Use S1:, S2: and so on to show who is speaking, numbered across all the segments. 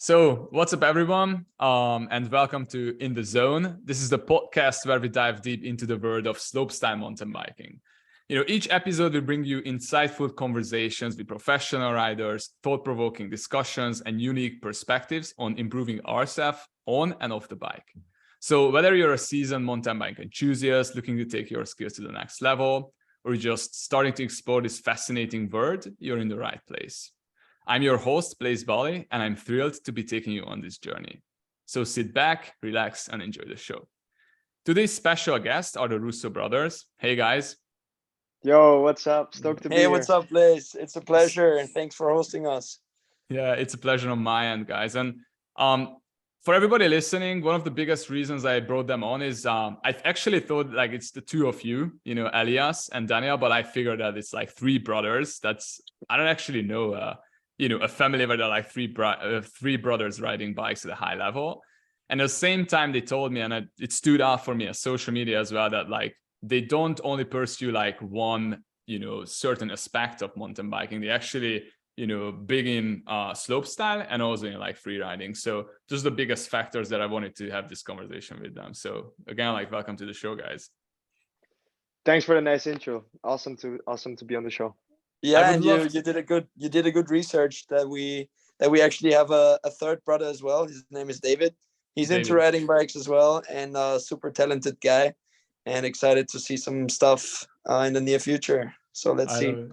S1: So, what's up, everyone? And welcome to In the Zone. This is the podcast where we dive deep into the world of slopestyle mountain biking. Each episode will bring you insightful conversations with professional riders, thought-provoking discussions, and unique perspectives on improving ourselves on and off the bike. So, whether you're a seasoned mountain bike enthusiast looking to take your skills to the next level, or you're just starting to explore this fascinating world, you're in the right place. I'm your host, Blaise Bali, and I'm thrilled to be taking you on this journey. So sit back, relax, and enjoy the show. Today's special guests are the Ruso brothers. Hey, guys.
S2: Yo, what's up? Stoked to be here.
S3: Hey, what's up, Blaise? It's a pleasure, and thanks for hosting us.
S1: Yeah, it's a pleasure on my end, guys. And for everybody listening, one of the biggest reasons I brought them on is I actually thought like it's the two of you, Elias and Daniel, but I figured that it's like three brothers. I don't actually know a family where there are like three brothers riding bikes at a high level. And at the same time, they told me, and it stood out for me as social media as well, that like they don't only pursue like one, certain aspect of mountain biking. They actually, big in slope style and also in like free riding. So those are the biggest factors that I wanted to have this conversation with them. So again, like welcome to the show, guys.
S2: Thanks for the nice intro. Awesome to be on the show.
S3: Yeah, and you did a good research that we actually have a third brother as well. His name is David. He's into riding bikes as well, and a super talented guy, and excited to see some stuff in the near future. So let's see.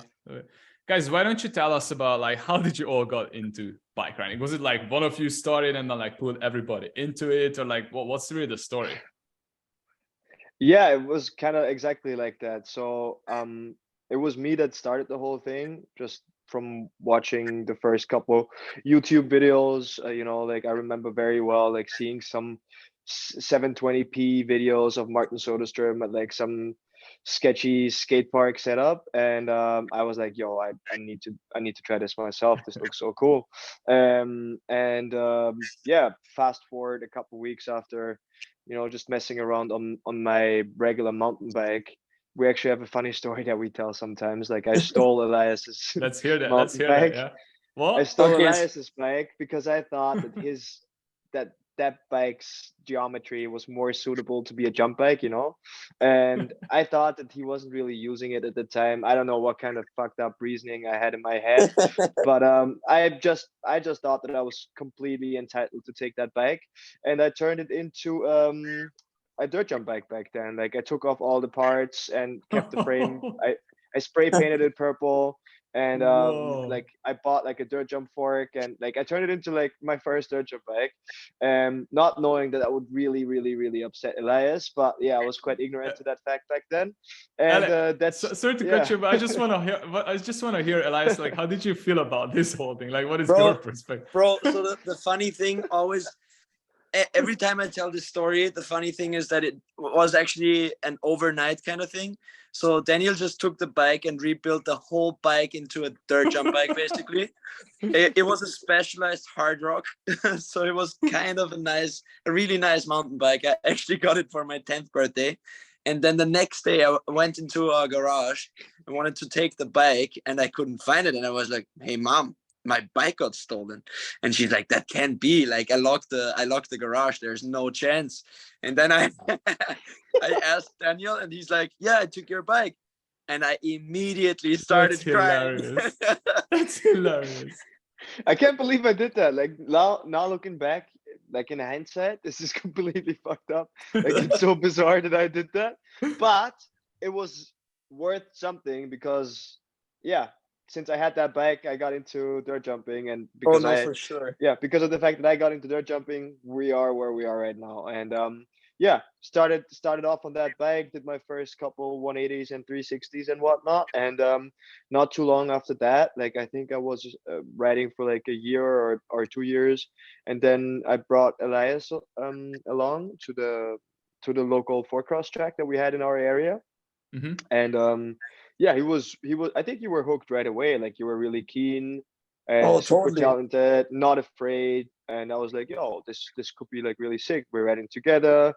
S1: Guys, why don't you tell us about like how did you all got into bike riding? Was it like one of you started and then like pulled everybody into it, or like what's really the story?
S2: Yeah, it was kind of exactly like that. So it was me that started the whole thing, just from watching the first couple YouTube videos. Like I remember very well, like seeing some 720p videos of Martin Soderstrom at like some sketchy skate park setup, and I was like, yo, I need to try this myself. This looks so cool. Yeah, fast forward a couple weeks after, just messing around on my regular mountain bike. We actually have a funny story that we tell sometimes. Like I stole Elias's
S1: Let's hear that.
S2: mountain bike.
S1: Yeah. What?
S2: I stole Elias's bike because I thought that that bike's geometry was more suitable to be a jump bike, and I thought that he wasn't really using it at the time. I don't know what kind of fucked up reasoning I had in my head, but I just thought that I was completely entitled to take that bike, and I turned it into a dirt jump bike back then. Like I took off all the parts and kept the frame. I spray painted it purple, and like I bought like a dirt jump fork, and like I turned it into like my first dirt jump bike, not knowing that would really really really upset Elias. But yeah, I was quite ignorant to that fact back then, and that's
S1: sorry to cut you, but I just want to hear Elias, like how did you feel about this whole thing? Like what is your perspective,
S3: bro? So the funny thing always, every time I tell this story, the funny thing is that it was actually an overnight kind of thing. So Daniel just took the bike and rebuilt the whole bike into a dirt jump bike, basically. It was a specialized hard rock. So it was kind of a really nice mountain bike. I actually got it for my 10th birthday. And then the next day I went into a garage and wanted to take the bike, and I couldn't find it. And I was like, hey, Mom, my bike got stolen. And she's like, that can't be. Like I locked the garage. There's no chance. And then I asked Daniel, and he's like, yeah, I took your bike. And I immediately started crying.
S1: That's hilarious.
S2: I can't believe I did that. Like now looking back, like in hindsight, this is completely fucked up. Like it's so bizarre that I did that. But it was worth something because yeah, since I had that bike, I got into dirt jumping, and because
S3: for sure.
S2: Yeah, because of the fact that I got into dirt jumping, we are where we are right now. And yeah, started off on that bike, did my first couple 180s and 360s and whatnot, and not too long after that, like I think I was riding for like a year or 2 years, and then I brought Elias along to the local four cross track that we had in our area.
S1: Mm-hmm.
S2: And yeah, he was I think you were hooked right away. Like you were really keen and super talented, not afraid. And I was like, yo, this could be like really sick. We're riding together,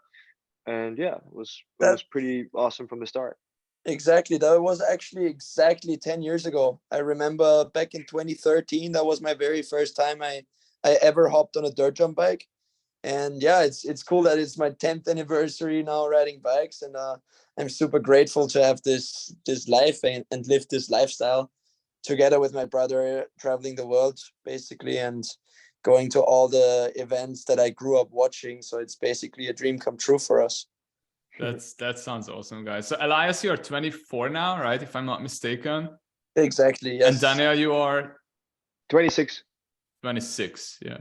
S2: and yeah, it was pretty awesome from the start.
S3: Exactly. That was actually exactly 10 years ago. I remember back in 2013, that was my very first time I I ever hopped on a dirt jump bike. And yeah, it's cool that it's my 10th anniversary now riding bikes, and I'm super grateful to have this life and live this lifestyle together with my brother, traveling the world basically, and going to all the events that I grew up watching. So it's basically a dream come true for us.
S1: That sounds awesome, guys. So Elias, you are 24 now, right? If I'm not mistaken.
S3: Exactly, yes.
S1: And Daniel, you are
S2: 26.
S1: 26. Yeah.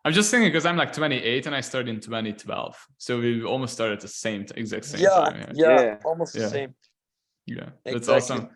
S1: I'm just thinking because I'm like 28 and I started in 2012. So we almost started at the exact same time.
S3: Yeah, almost the same.
S1: Yeah, that's
S3: Exactly.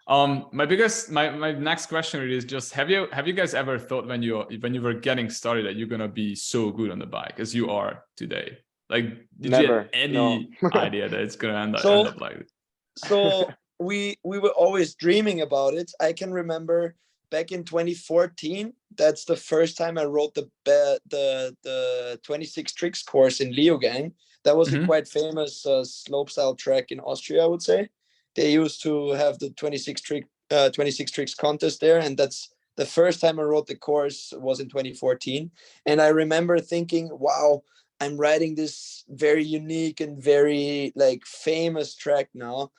S1: awesome. My next question really is just have you guys ever thought when you were getting started that you're gonna be so good on the bike as you are today? Like, did you have any idea that it's gonna end up like this?
S3: So we were always dreaming about it. I can remember back in 2014, that's the first time I rode the 26 tricks course in Leogang. That was a quite famous slopestyle track in Austria, I would say. They used to have the 26 tricks contest there, and that's the first time I rode the course was in 2014. And I remember thinking, wow, I'm riding this very unique and very like famous track now.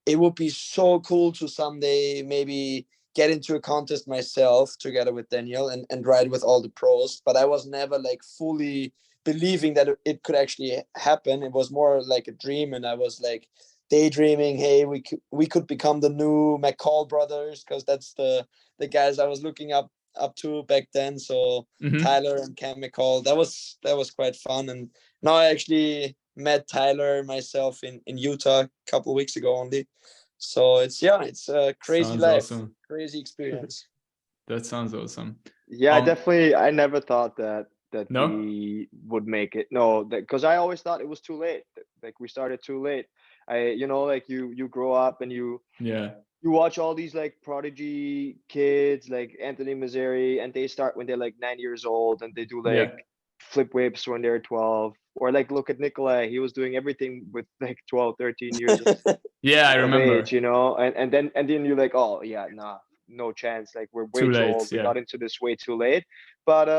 S3: It would be so cool to someday maybe get into a contest myself together with Daniel and ride with all the pros. But I was never like fully believing that it could actually happen. It was more like a dream, and I was like daydreaming, hey, we could become the new McCall brothers, because that's the guys I was looking up to back then. So Tyler and Cam McCall, that was quite fun. And now I actually met Tyler myself in Utah a couple of weeks ago only. So it's a crazy life, crazy experience.
S1: That sounds awesome.
S2: Yeah, I never thought that
S1: No?
S2: we would make it. No, because I always thought it was too late. Like we started too late. Like you grow up and you watch all these like prodigy kids like Anthony Mazzari, and they start when they're like 9 years old and they do like flip whips when they're 12. Or like look at Nikolai, he was doing everything with like 12, 13 years
S1: I remember.
S2: age, and then you're like, oh yeah, nah, no chance. Like we're way too old. We got into this way too late. But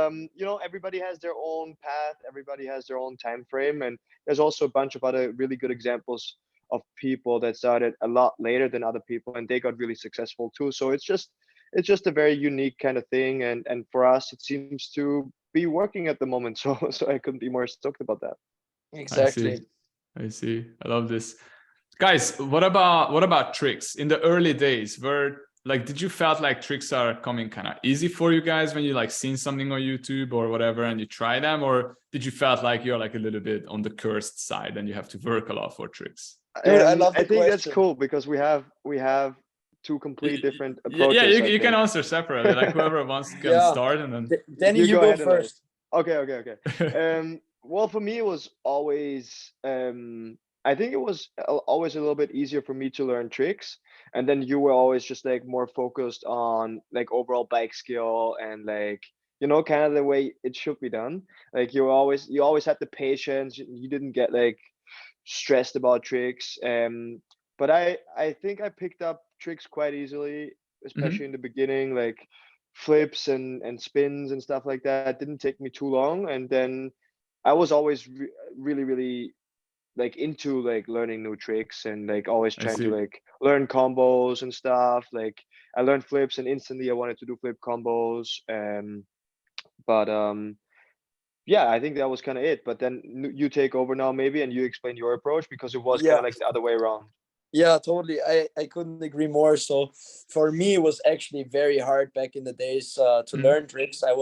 S2: everybody has their own path, everybody has their own time frame, and there's also a bunch of other really good examples of people that started a lot later than other people and they got really successful too. So it's just a very unique kind of thing, and for us it seems to be working at the moment. So I couldn't be more stoked about that.
S3: Exactly.
S1: I see. I love this. Guys, what about tricks in the early days? Did you felt like tricks are coming kind of easy for you guys when you like seen something on YouTube or whatever and you try them, or did you felt like you're like a little bit on the cursed side and you have to work a lot for tricks?
S3: Dude, I love
S2: I think that's cool because we have two complete different approaches.
S1: Yeah, you can answer separately. Like whoever wants can start, and then
S3: Danny, you go first.
S2: Okay. Well, for me, it was always I think it was always a little bit easier for me to learn tricks, and then you were always just like more focused on like overall bike skill and like kind of the way it should be done. Like you always had the patience. You didn't get like stressed about tricks. But I think I picked up tricks quite easily, especially in the beginning, like flips and spins and stuff like that. It didn't take me too long, and then I was always really like into like learning new tricks and like always trying to like learn combos and stuff. Like I learned flips and instantly I wanted to do flip combos. But yeah, I think that was kind of it. But then you take over now maybe, and you explain your approach, because it was kind of like the other way around.
S3: Yeah, totally. I couldn't agree more. So for me, it was actually very hard back in the days to learn tricks. I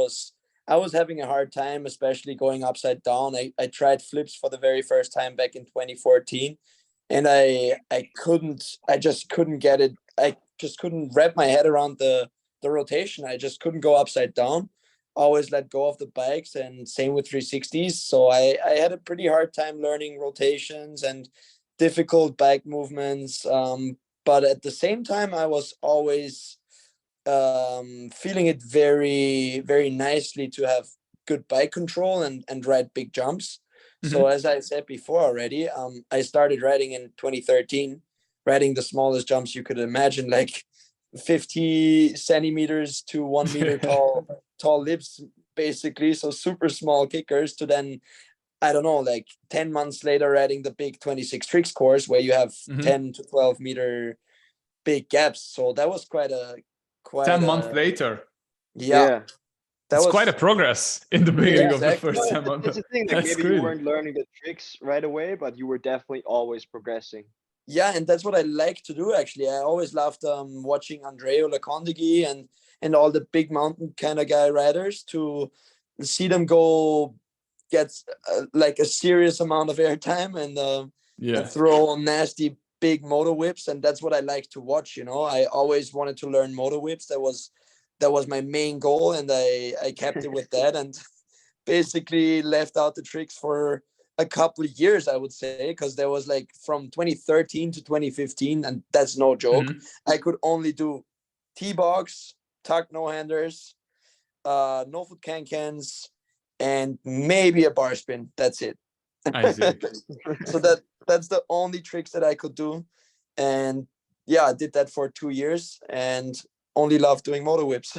S3: was having a hard time, especially going upside down. I tried flips for the very first time back in 2014, and I just couldn't get it. I just couldn't wrap my head around the rotation. I just couldn't go upside down. Always let go of the bikes, and same with 360s. So I had a pretty hard time learning rotations and difficult bike movements. But at the same time, I was always feeling it very, very nicely to have good bike control and ride big jumps. So as I said before already, I started riding in 2013, riding the smallest jumps you could imagine, like 50 centimeters to 1 meter tall lips basically, so super small kickers, to then, I don't know, like 10 months later adding the big 26 tricks course where you have 10 to 12 meter big gaps. So that was quite
S1: 10 months later.
S3: Yeah.
S1: That's quite a progress in the beginning of the first 10 months.
S2: That's the thing, like maybe you weren't learning the tricks right away, but you were definitely always progressing.
S3: Yeah, and that's what I like to do, actually. I always loved watching Andreo Lacondegui and all the big mountain kind of guy riders, to see them go get like a serious amount of airtime and throw nasty big motor whips. And that's what I like to watch, you know. I always wanted to learn motor whips. That was my main goal, and I kept it with that, and basically left out the tricks for a couple of years, I would say, because there was like from 2013 to 2015, and that's no joke. I could only do T-box, tuck no-handers, no-foot can-cans, and maybe a bar spin. That's it.
S1: I see.
S3: So that's the only tricks that I could do. And yeah, I did that for 2 years and only love doing motor whips.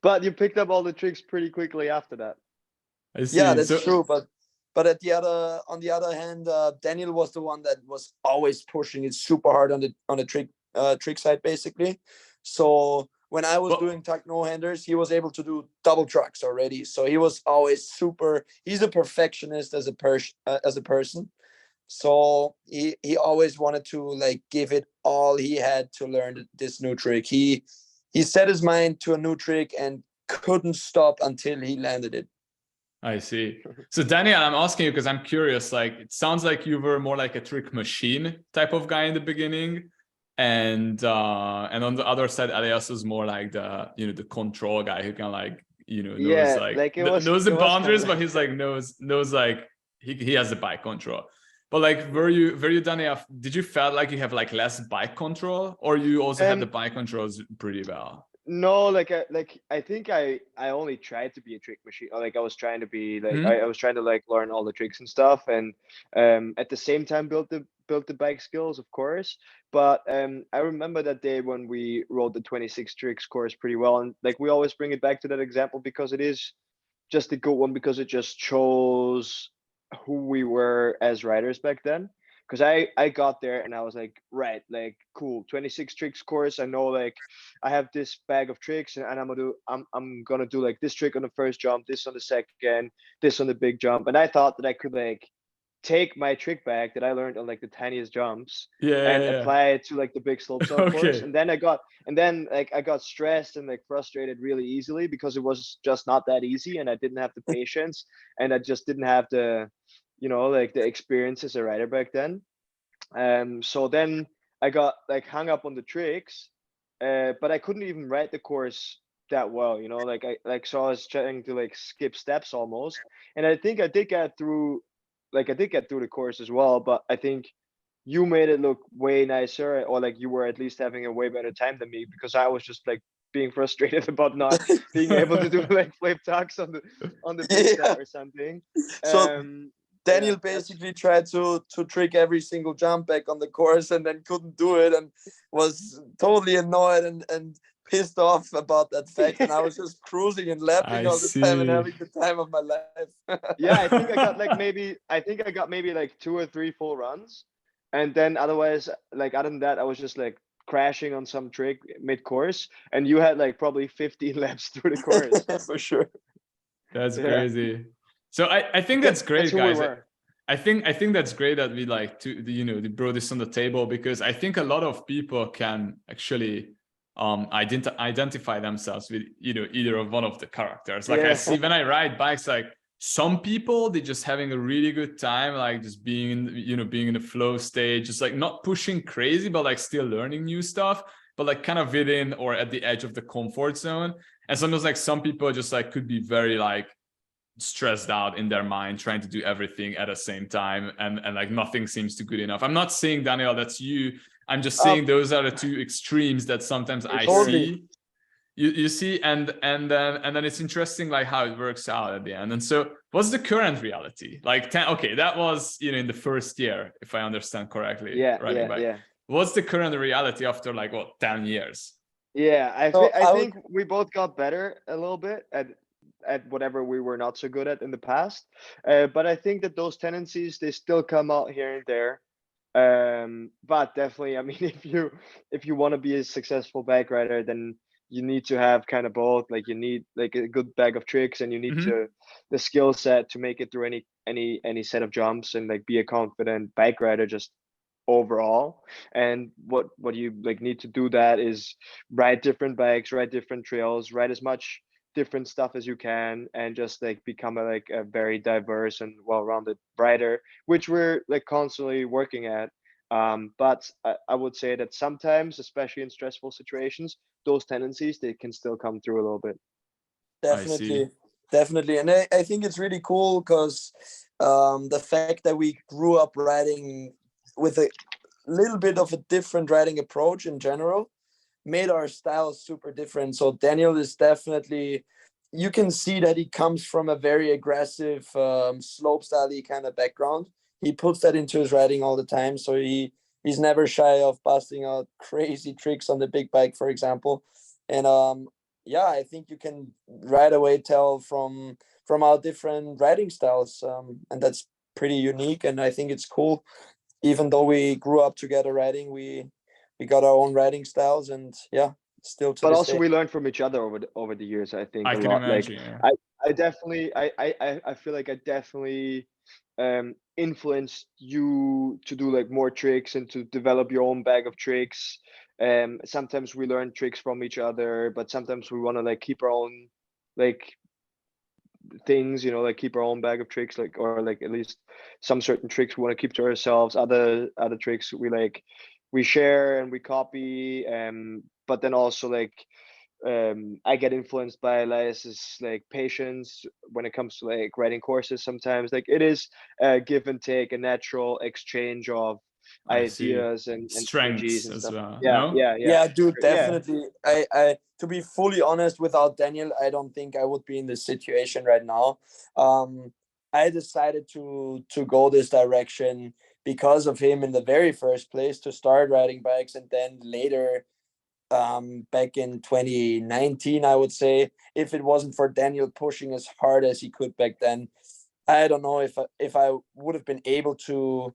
S2: But you picked up all the tricks pretty quickly after that.
S1: I see.
S3: Yeah, that's true. But on the other hand, Daniel was the one that was always pushing it super hard on the trick side, basically. So when I was doing tuck no-handers, he was able to do double trucks already. So he was always super. He's a perfectionist as a person. So he always wanted to like give it all he had to learn this new trick. He set his mind to a new trick and couldn't stop until he landed it.
S1: I see. So Daniel, I'm asking you because I'm curious. Like, it sounds like you were more like a trick machine type of guy in the beginning, and on the other side, Elias was more like the control guy who can like knows the boundaries, but he's like knows like he has the bike control. But like, were you Daniel? Did you felt like you have like less bike control, or you also had the bike controls pretty well?
S2: No, I think I only tried to be a trick machine. Like I was trying to be like I was trying to like learn all the tricks and stuff, and at the same time build the bike skills, of course. But I remember that day when we rode the 26 tricks course pretty well, and like we always bring it back to that example because it is just a good one, because it just shows who we were as riders back then. Because I got there and I was like, right, like cool, 26 tricks course. I know like I have this bag of tricks, and I'm gonna do like this trick on the first jump, this on the second, this on the big jump. And I thought that I could like take my trick bag that I learned on like the tiniest jumps and apply it to like the big slopes of course. And then I got stressed and like frustrated really easily because it was just not that easy, and I didn't have the patience, and I just didn't have the like the experience as a rider back then. So then I got like hung up on the tricks, but I couldn't even ride the course that well, like so I was trying to like skip steps almost. And I think I did get through the course as well, but I think you made it look way nicer, or like you were at least having a way better time than me, because I was just like being frustrated about not being able to do like flip tucks on the big step or something.
S3: So Daniel basically tried to trick every single jump back on the course and then couldn't do it, and was totally annoyed and pissed off about that fact. And I was just cruising and laughing all the time and having the time of my life.
S2: Yeah, I think I got maybe like 2 or 3 full runs, and then otherwise, like other than that, I was just like crashing on some trick mid course, and you had like probably 15 laps through the course.
S3: For sure.
S1: That's crazy. So I think that's great, guys. I think that's great that we like to brought this on the table, because I think a lot of people can actually identify themselves with either of one of the characters. Like I see when I ride bikes, like some people, they're just having a really good time, like just being in the flow stage, just like not pushing crazy, but like still learning new stuff, but like kind of within or at the edge of the comfort zone. And sometimes like some people just like could be very like stressed out in their mind, trying to do everything at the same time, and like nothing seems too good enough. I'm not saying, Daniel, that's you. I'm just saying those are the two extremes that sometimes I see. You see, and then it's interesting like how it works out at the end. And so what's the current reality? Like that was in the first year, if I understand correctly. Yeah. What's the current reality after like 10 years?
S2: Yeah, I think we both got better a little bit at at whatever we were not so good at in the past. But I think that those tendencies, they still come out here and there. But definitely, I mean, if you want to be a successful bike rider, then you need to have kind of both. Like you need like a good bag of tricks, and you need
S1: Mhm.
S2: to the skill set to make it through any set of jumps, and like be a confident bike rider just overall. And what you like need to do that is ride different bikes, ride different trails, ride as much different stuff as you can, and just like become like a very diverse and well-rounded rider, which we're like constantly working at. But I would say that sometimes, especially in stressful situations, those tendencies, they can still come through a little bit.
S1: I see.
S3: Definitely. And I think it's really cool because the fact that we grew up riding with a little bit of a different riding approach in general made our styles super different. So Daniel is definitely, you can see that he comes from a very aggressive slope style kind of background. He puts that into his riding all the time. So he's never shy of busting out crazy tricks on the big bike, for example. And yeah, I think you can right away tell from our different riding styles, and that's pretty unique. And I think it's cool. Even though we grew up together riding, we got our own riding styles, and yeah, still to
S2: But
S3: this
S2: also
S3: day.
S2: we learned from each other over the years, I think,
S1: I
S2: a
S1: can
S2: lot. Like
S1: imagine. Yeah.
S2: I I definitely I feel like I definitely influenced you to do like more tricks and to develop your own bag of tricks. Sometimes we learn tricks from each other, but sometimes we want to like keep our own like things, you know, like keep our own bag of tricks, like, or like at least some certain tricks we want to keep to ourselves. Other tricks we like we share and we copy. But then also like I get influenced by Elias's like patience when it comes to like writing courses. Sometimes like it is a give and take, a natural exchange of
S1: I see.
S2: ideas and energies
S1: Strengths
S2: and
S1: as
S2: stuff.
S1: well.
S2: Yeah,
S1: No.
S2: yeah, yeah,
S3: Yeah, dude,
S2: yeah.
S3: definitely. I to be fully honest, without Daniel, I don't think I would be in this situation right now. Um, I decided to go this direction because of him in the very first place, to start riding bikes, and then later, back in 2019, I would say, if it wasn't for Daniel pushing as hard as he could back then, I don't know if I would have been able to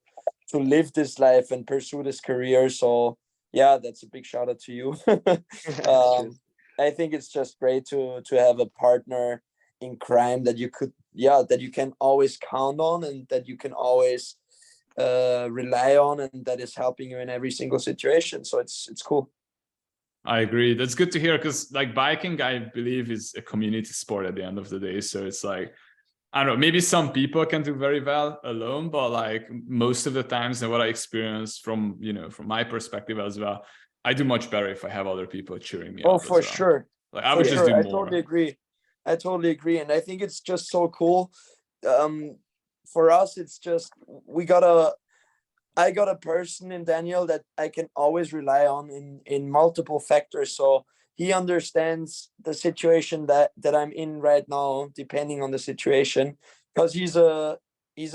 S3: live this life and pursue this career. So yeah, that's a big shout out to you.
S2: Cheers.
S3: I think it's just great to have a partner in crime that you could, yeah, that you can always count on, and that you can always rely on, and that is helping you in every single situation. So it's cool.
S1: I agree. That's good to hear, because like biking, I believe, is a community sport at the end of the day. So it's like, I don't know, maybe some people can do very well alone, but like most of the times, and what I experience from, you know, from my perspective as well, I do much better if I have other people cheering me
S3: Oh,
S1: up as
S3: for
S1: well.
S3: sure.
S1: Like I
S3: For
S1: would just
S3: sure.
S1: do
S3: I totally
S1: more.
S3: agree. I totally agree. And I think it's just so cool. Um, for us, it's just I got a person in Daniel that I can always rely on in multiple factors. So he understands the situation that I'm in right now, depending on the situation, because he's a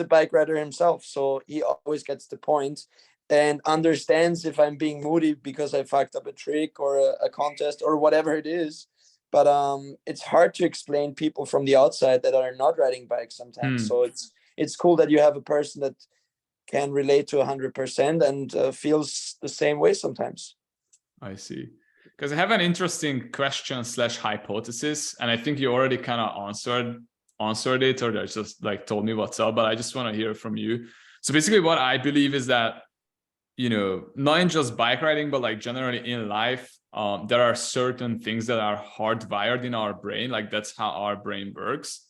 S3: bike rider himself. So he always gets the point and understands if I'm being moody because I fucked up a trick or a contest or whatever it is. But it's hard to explain people from the outside that are not riding bikes sometimes.
S1: Hmm.
S3: So it's cool that you have a person that can relate to 100% and feels the same way sometimes.
S1: I see. Because I have an interesting question slash hypothesis, and I think you already kind of answered it, or just like told me what's up, but I just want to hear from you. So basically what I believe is that, you know, not in just bike riding, but like generally in life, there are certain things that are hardwired in our brain. Like that's how our brain works.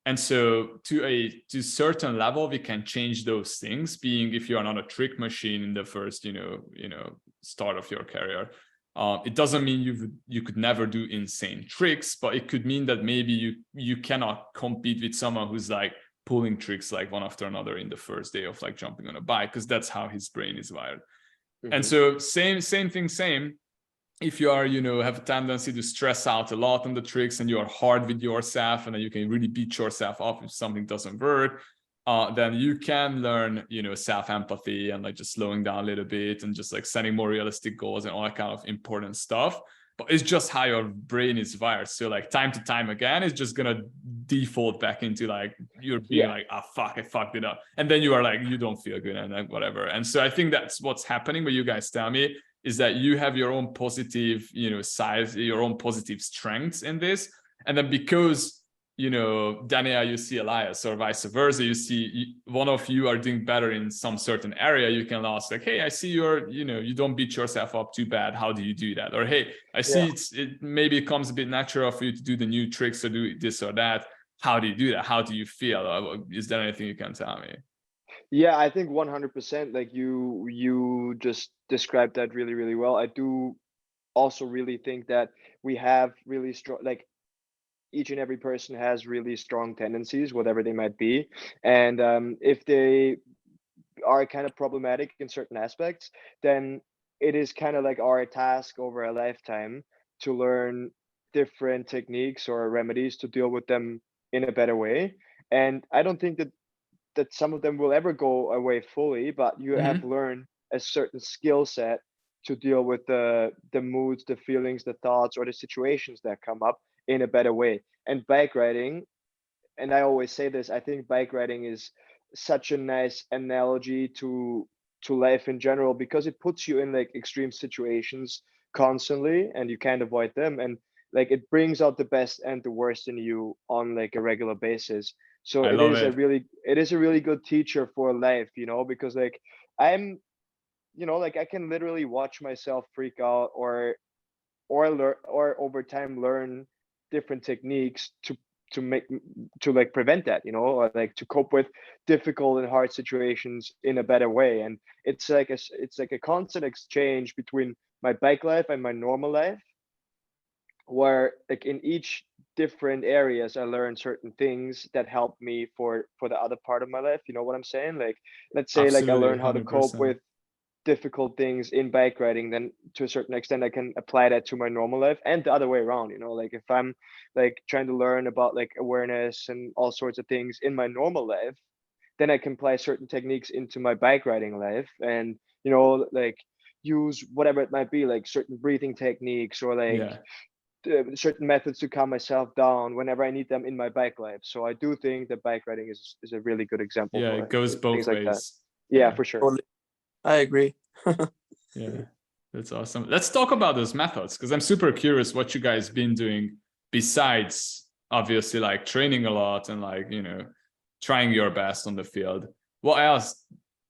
S1: And so to a certain level, we can change those things, being if you are not a trick machine in the first, start of your career. It doesn't mean you could never do insane tricks, but it could mean that maybe you cannot compete with someone who's like pulling tricks like one after another in the first day of like jumping on a bike, because that's how his brain is wired. And so same thing. If you are, have a tendency to stress out a lot on the tricks, and you are hard with yourself, and then you can really beat yourself up if something doesn't work, then you can learn, self-empathy and like just slowing down a little bit and just like setting more realistic goals and all that kind of important stuff. but it's just how your brain is wired. So like time to time again, it's just gonna default back into like you're being like, ah, fuck, I fucked it up, and then you are like, you don't feel good and like whatever. And so I think that's what's happening. What you guys tell me is that you have your own positive, sides, your own positive strengths in this, and then because Daniel, you see Elias, or vice versa, you see one of you are doing better in some certain area, you can ask like, hey, I see you don't beat yourself up too bad, how do you do that? Or hey, I see it maybe it comes a bit natural for you to do the new tricks or do this or that, how do you do that, how do you feel? Is there anything you can tell me?
S2: Yeah, I think 100%, like you just described that really, really well. I do also really think that we have really strong, like each and every person has really strong tendencies, whatever they might be. And if they are kind of problematic in certain aspects, then it is kind of like our task over a lifetime to learn different techniques or remedies to deal with them in a better way. And I don't think that some of them will ever go away fully, but you have learned a certain skill set to deal with the moods, the feelings, the thoughts, or the situations that come up in a better way. And bike riding, and I always say this, I think bike riding is such a nice analogy to life in general, because it puts you in like extreme situations constantly and you can't avoid them, and like it brings out the best and the worst in you on like a regular basis. So
S1: I love it.
S2: it is a really good teacher for life, because like I'm like I can literally watch myself freak out or learn, or over time learn different techniques to make to like prevent that, or like to cope with difficult and hard situations in a better way. And it's like a constant exchange between my bike life and my normal life, where like in each different areas I learn certain things that help me for the other part of my life. You know what I'm saying? Like, let's say like I
S1: Absolutely,
S2: learn how to cope
S1: 100%.
S2: with difficult things in bike riding, then to a certain extent I can apply that to my normal life, and the other way around. Like if I'm like trying to learn about like awareness and all sorts of things in my normal life, then I can apply certain techniques into my bike riding life, and like use whatever it might be, like certain breathing techniques, or like
S1: Yeah.
S2: certain methods to calm myself down whenever I need them in my bike life. So I do think that bike riding is a really good example
S1: Yeah, it
S2: for
S1: goes
S2: things
S1: both
S2: like that.
S1: ways.
S2: Yeah, for sure.
S3: Totally. I agree.
S1: Yeah, that's awesome. Let's talk about those methods, because I'm super curious what you guys been doing besides obviously like training a lot and like, trying your best on the field. What else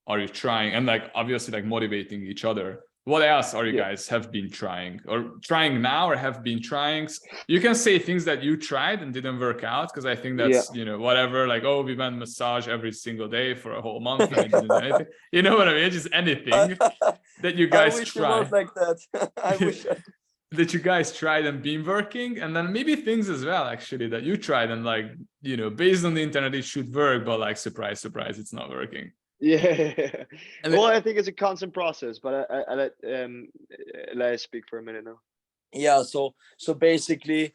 S1: are you trying? And like obviously like motivating each other. What else are you guys have been trying or trying now or have been trying? You can say things that you tried and didn't work out, because I think that's, whatever, like, oh, we went massage every single day for a whole month and it didn't do anything. You know what I mean? Just anything that you guys
S3: I wish
S1: try.
S3: it was like that. I wish
S1: that you guys tried and been working, and then maybe things as well actually that you tried and like, based on the internet it should work, but like surprise, surprise, it's not working.
S2: Yeah.
S1: I mean,
S2: Well, I think it's a constant process, but I let speak for a minute now.
S3: Yeah, so basically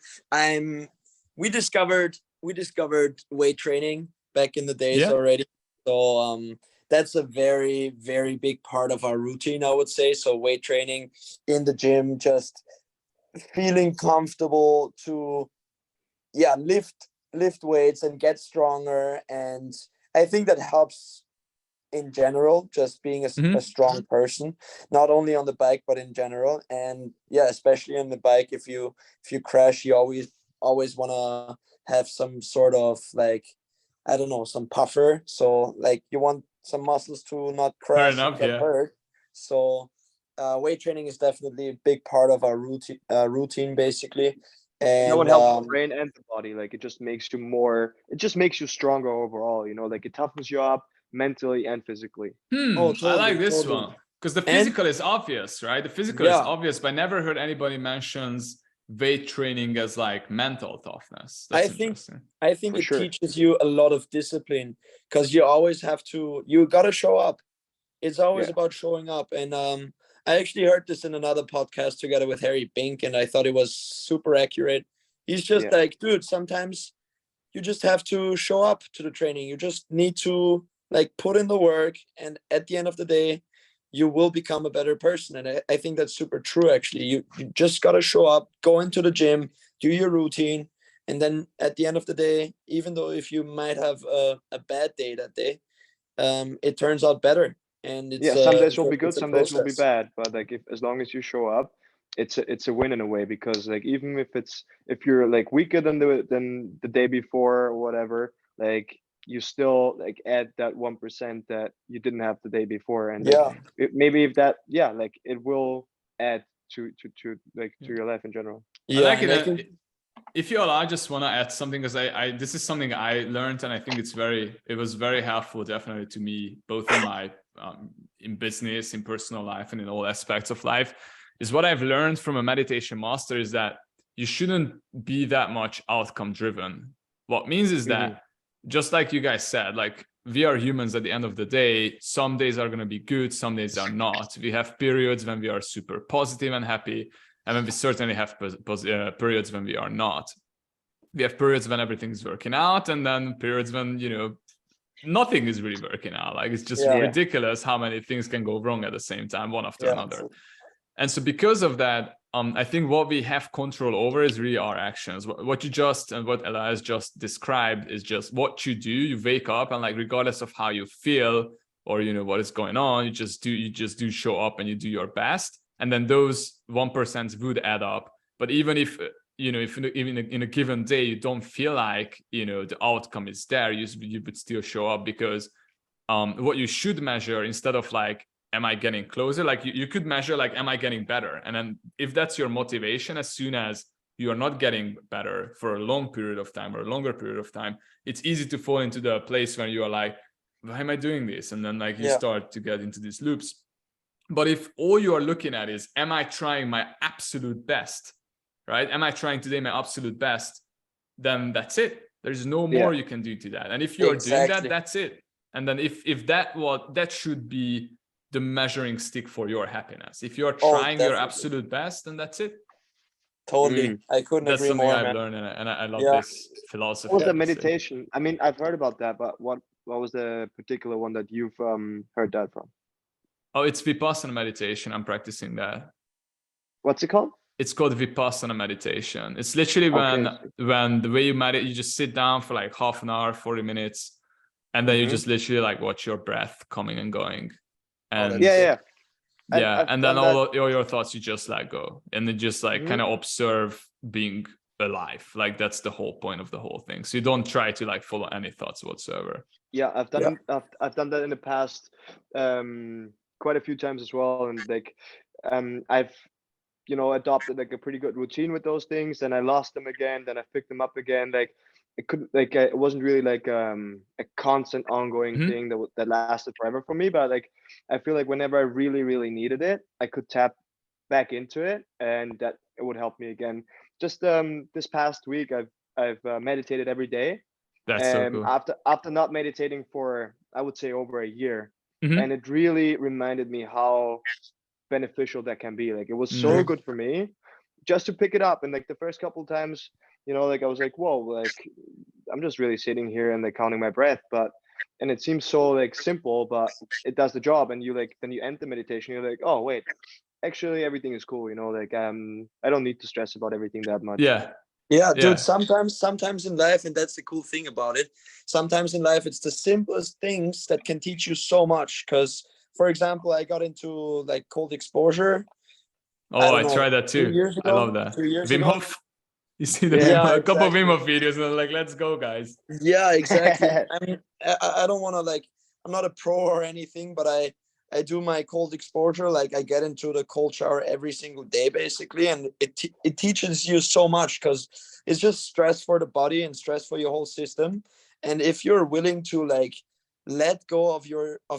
S3: we discovered weight training back in the days already. So that's a very, very big part of our routine, I would say. So weight training in the gym, just feeling comfortable to lift weights and get stronger. And I think that helps in general, just being a strong person, not only on the bike but in general. And yeah, especially on the bike, if you crash, you always want to have some sort of like, I don't know, some puffer, so like you want some muscles to not crash and get hurt. So weight training is definitely a big part of our routine basically. And
S2: it helps the brain and the body. Like it just makes you stronger overall, like it toughens you up mentally and physically.
S3: Oh, totally,
S1: I like this
S3: totally.
S1: one, because the physical is obvious, right? The physical is obvious, but I never heard anybody mentions weight training as like mental toughness. That's interesting.
S3: I think it teaches you a lot of discipline, because you always have to, you got to show up. It's always about showing up. And I actually heard this in another podcast together with Harry Bink, and I thought it was super accurate. He's just like, dude, sometimes you just have to show up to the training. You just need to like put in the work, and at the end of the day, you will become a better person. And I think that's super true. Actually, you just got to show up, go into the gym, do your routine, and then at the end of the day, even though if you might have a bad day that day, it turns out better. And
S2: Yeah, some days will be good, some days will be bad, but like if as long as you show up, it's a win in a way, because like even if you're like weaker than the day before or whatever, like you still like add that 1% that you didn't have the day before, and like maybe if that, yeah, like it will add to like to your life in general.
S1: I like it. If you allow, I just want to add something, because I this is something I learned, and I think it was very helpful, definitely to me, both in my in business, in personal life, and in all aspects of life. Is what I've learned from a meditation master is that you shouldn't be that much outcome driven. What means is that, just like you guys said, like we are humans at the end of the day. Some days are going to be good, some days are not. We have periods when we are super positive and happy, and then we certainly have periods when we are not. We have periods when everything's working out, and then periods when, you know, nothing is really working out. Like it's just ridiculous how many things can go wrong at the same time, one after another. And so because of that, I think what we have control over is really our actions. What you just, and what Elias just described, is just what you do. You wake up, and like regardless of how you feel or, you know, what is going on, you just do show up and you do your best. And then those 1% would add up. But even if, you know, if even in a given day you don't feel like, you know, the outcome is there, you would still show up, because what you should measure, instead of like, am I getting closer? Like you could measure like, am I getting better? And then if that's your motivation, as soon as you are not getting better for a long period of time or a longer period of time, it's easy to fall into the place where you are like, why am I doing this? And then like you start to get into these loops. But if all you are looking at is, am I trying my absolute best, right? Am I trying today my absolute best? Then that's it. There's no more you can do to that. And if you're doing that, that's it. And then if that should be the measuring stick for your happiness. If you're trying your absolute best, then that's it.
S3: Totally. I couldn't agree more.
S1: That's something I've learned, and I love this philosophy.
S2: What was the meditation? I mean, I've heard about that, but what was the particular one that you've heard that from?
S1: Oh, it's Vipassana meditation. I'm practicing that.
S2: What's it called?
S1: It's called Vipassana meditation. It's literally when the way you meditate, you just sit down for like half an hour, 40 minutes, and then you just literally like watch your breath coming and going. And and then all your thoughts you just let go, and then just like kind of observe being alive. Like that's the whole point of the whole thing. So you don't try to like follow any thoughts whatsoever.
S2: Yeah, I've done that in the past quite a few times as well, and like I've, you know, adopted like a pretty good routine with those things, and I lost them again, then I picked them up again. Like it couldn't, like it wasn't really like a constant ongoing thing that lasted forever for me, but like I feel like whenever I really needed it, I could tap back into it, and that it would help me again. Just this past week I've meditated every day.
S1: That's so cool.
S2: After not meditating for, I would say, over a year, and it really reminded me how beneficial that can be. Like it was so good for me just to pick it up. And like the first couple of times, you know, like I was like, whoa, like I'm just really sitting here and like counting my breath, and it seems so like simple, but it does the job. And you like, then you end the meditation, you're like, oh wait, actually everything is cool, you know, like I don't need to stress about everything that much.
S3: Yeah, dude, sometimes in life, and that's the cool thing about it, sometimes in life it's the simplest things that can teach you so much. Because for example, I got into like cold exposure.
S1: I tried that too. I love that. Wim Hof. You see a couple of Wim Hof videos, and I'm like, let's go, guys.
S3: Yeah, exactly. I mean, I don't want to like, I'm not a pro or anything, but I do my cold exposure. Like I get into the cold shower every single day, basically, and it teaches you so much, because it's just stress for the body and stress for your whole system. And if you're willing to like let go of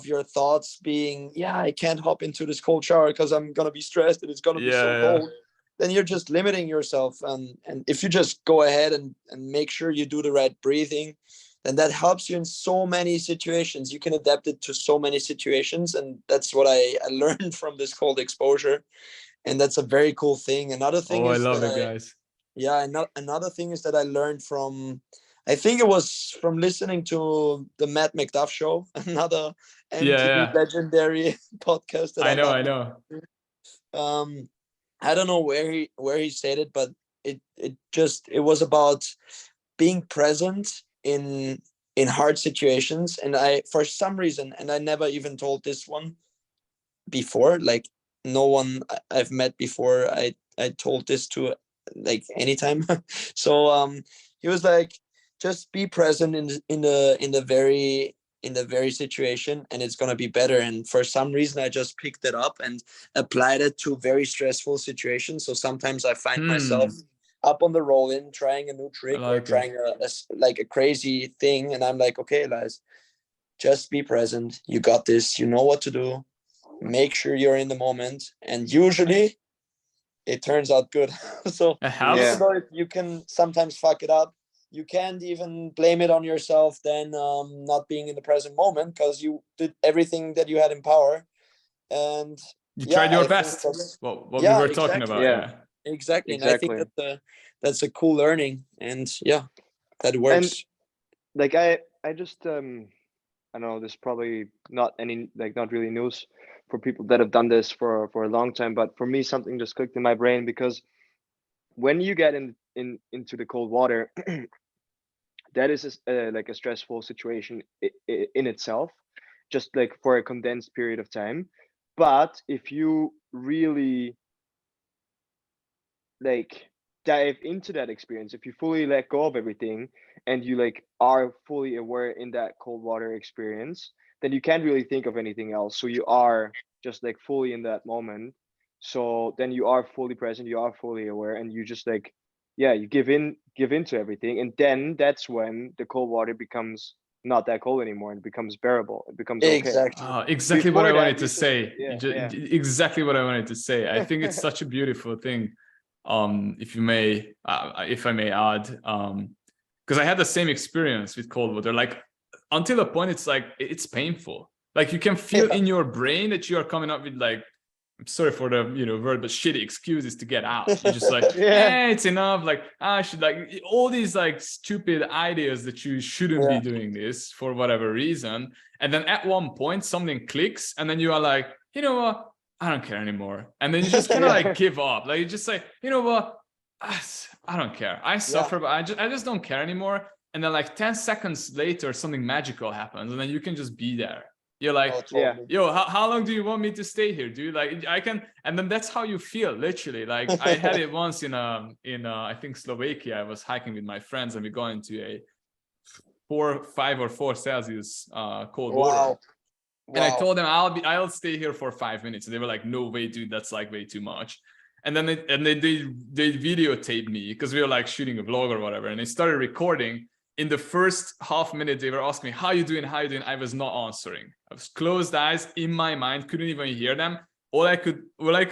S3: your thoughts being, I can't hop into this cold shower because I'm gonna be stressed and it's gonna be so cold, then you're just limiting yourself. And if you just go ahead and make sure you do the right breathing, then that helps you in so many situations. You can adapt it to so many situations. And that's what I learned from this cold exposure. And that's a very cool thing. Another thing is
S1: I love it, guys.
S3: Yeah, another thing is that I learned from I think it was from listening to the Matt McDuff show, another MTV
S1: Yeah.
S3: legendary podcast that
S1: I
S3: I
S1: know.
S3: love.
S1: I know.
S3: I don't know where he said it, but it was about being present in hard situations. And I, for some reason, and I never even told this one before, like no one I've met before, I told this to, like, anytime. So he was like, just be present in the very situation, and it's going to be better. And for some reason I just picked it up and applied it to very stressful situations. So sometimes I find myself up on the roll in trying a new
S1: I
S3: trick, or
S1: like it.
S3: trying like a crazy thing, and I'm like, okay, Elias, just be present, you got this, you know what to do, make sure you're in the moment, and usually it turns out good. So
S1: It
S2: Yeah.
S3: even
S1: helps.
S3: though you can sometimes fuck it up, you can't even blame it on yourself then, not being in the present moment, because you did everything that you had in power. And
S1: You
S3: yeah,
S1: tried your
S3: I think
S1: best.
S3: that's,
S1: Well, what we
S3: yeah,
S1: were talking
S3: exactly,
S1: about.
S2: Yeah.
S1: Yeah.
S3: exactly. And I think
S2: Exactly.
S3: that's a cool learning, and yeah, that
S2: And
S3: works.
S2: like I just I know this is probably not any, like, not really news for people that have done this for a long time, but for me something just clicked in my brain, because when you get into the cold water, that is like a stressful situation in itself, just like for a condensed period of time. But if you really, like, dive into that experience, if you fully let go of everything and you, like, are fully aware in that cold water experience, then you can't really think of anything else, so you are just like fully in that moment. So then you are fully present, you are fully aware, and you just, like, yeah, you give in to everything, and then that's when the cold water becomes not that cold anymore, and it becomes bearable, it becomes okay.
S3: Exactly.
S1: Exactly what
S2: Before
S1: I
S2: that
S1: wanted to
S2: you just,
S1: say.
S2: yeah, yeah.
S1: Exactly what I wanted to say. I think it's such a beautiful thing. If I may add, because I had the same experience with cold water. Like, until a point, it's like it's painful. Like, you can feel
S3: Yeah.
S1: in your brain that you are coming up with, like, I'm sorry for the word, but shitty excuses to get out. You're just like,
S2: Yeah.
S1: it's enough. Like, I should, like, all these like stupid ideas that you shouldn't be
S3: Yeah.
S1: doing this for whatever reason. And then at one point something clicks, and then you are like, you know what? I don't care anymore. And then you just kind of like give up. Like, you just say, you know what? I don't care. I suffer, but I just don't care anymore. And then like 10 seconds later, something magical happens, and then you can just be there. You're like,
S3: Oh,
S2: Yeah.
S3: totally.
S1: yo, how long do you want me to stay here, dude? Like, I can. And then that's how you feel, literally. Like, I had it once in I think Slovakia. I was hiking with my friends, and we got into a 5 or 4 Celsius cold water.
S3: Wow.
S1: And I
S3: Wow.
S1: told them I'll stay here for 5 minutes, and they were like, no way, dude, that's like way too much. And then they videotaped me, because we were like shooting a vlog or whatever, and they started recording. In the first half minute, they were asking me, how you doing, I was not answering. I was closed eyes in my mind, couldn't even hear them. All I could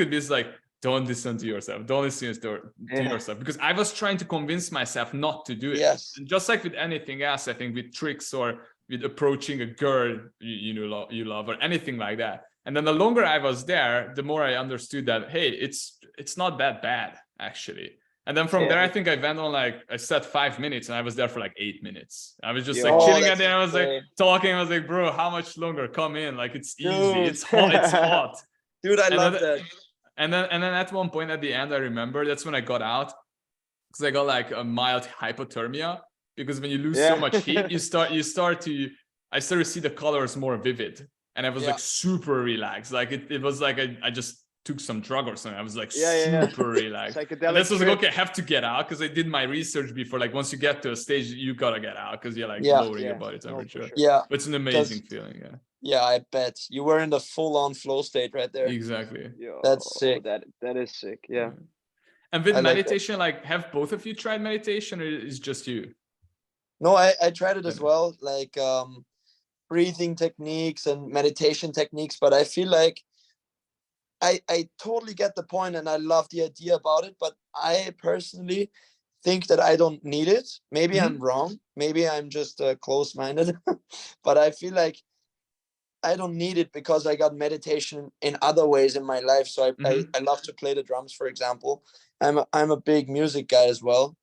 S1: be is like, don't listen to yourself, don't listen to
S2: Yeah.
S1: yourself, because I was trying to convince myself not to do it.
S3: Yes.
S1: And just like with anything else, I think with tricks or with approaching a girl you love, or anything like that. And then the longer I was there, the more I understood that, hey, it's not that bad, actually. And then from there, I think I went on, like, I said 5 minutes, and I was there for like 8 minutes. I was just like
S2: Yo.
S1: chilling
S3: Oh,
S1: at
S3: that's
S1: the end. I was like
S3: insane.
S1: talking. I was like, bro, how much longer? Come in. Like, it's easy.
S3: Dude.
S1: It's hot. It's hot.
S3: Dude, I
S1: And
S3: love
S1: then,
S3: that.
S1: and then at one point at the end, I remember that's when I got out, because I got like a mild hypothermia. Because when you lose so much heat, I start to see the colors more vivid. And I was
S3: Yeah.
S1: like super relaxed. Like, it was like I just took some drug or something. I was like
S2: Yeah.
S1: super relaxed. And
S2: Psychedelic
S1: this was like,
S2: trip.
S1: okay, I have to get out, because I did my research before. Like, once you get to a stage, you gotta get out, because you're like
S3: Yeah.
S1: lowering your
S2: Yeah.
S1: body
S2: No, for
S1: temperature.
S2: sure.
S3: Yeah.
S1: But it's an amazing feeling. Yeah,
S3: Yeah, I bet. You were in the full-on flow state right there.
S1: exactly.
S2: Yo,
S3: That's sick.
S2: that is sick. Yeah.
S1: And with
S3: I like that.
S1: meditation, like, have both of you tried meditation, or is just you?
S3: No, I tried it as
S1: Yeah.
S3: well, like breathing techniques and meditation techniques, but I feel like I totally get the point and I love the idea about it, but I personally think that I don't need it. Maybe I'm wrong. Maybe I'm just close-minded, but I feel like I don't need it because I got meditation in other ways in my life. So I love to play the drums, for example. I'm a big music guy as well.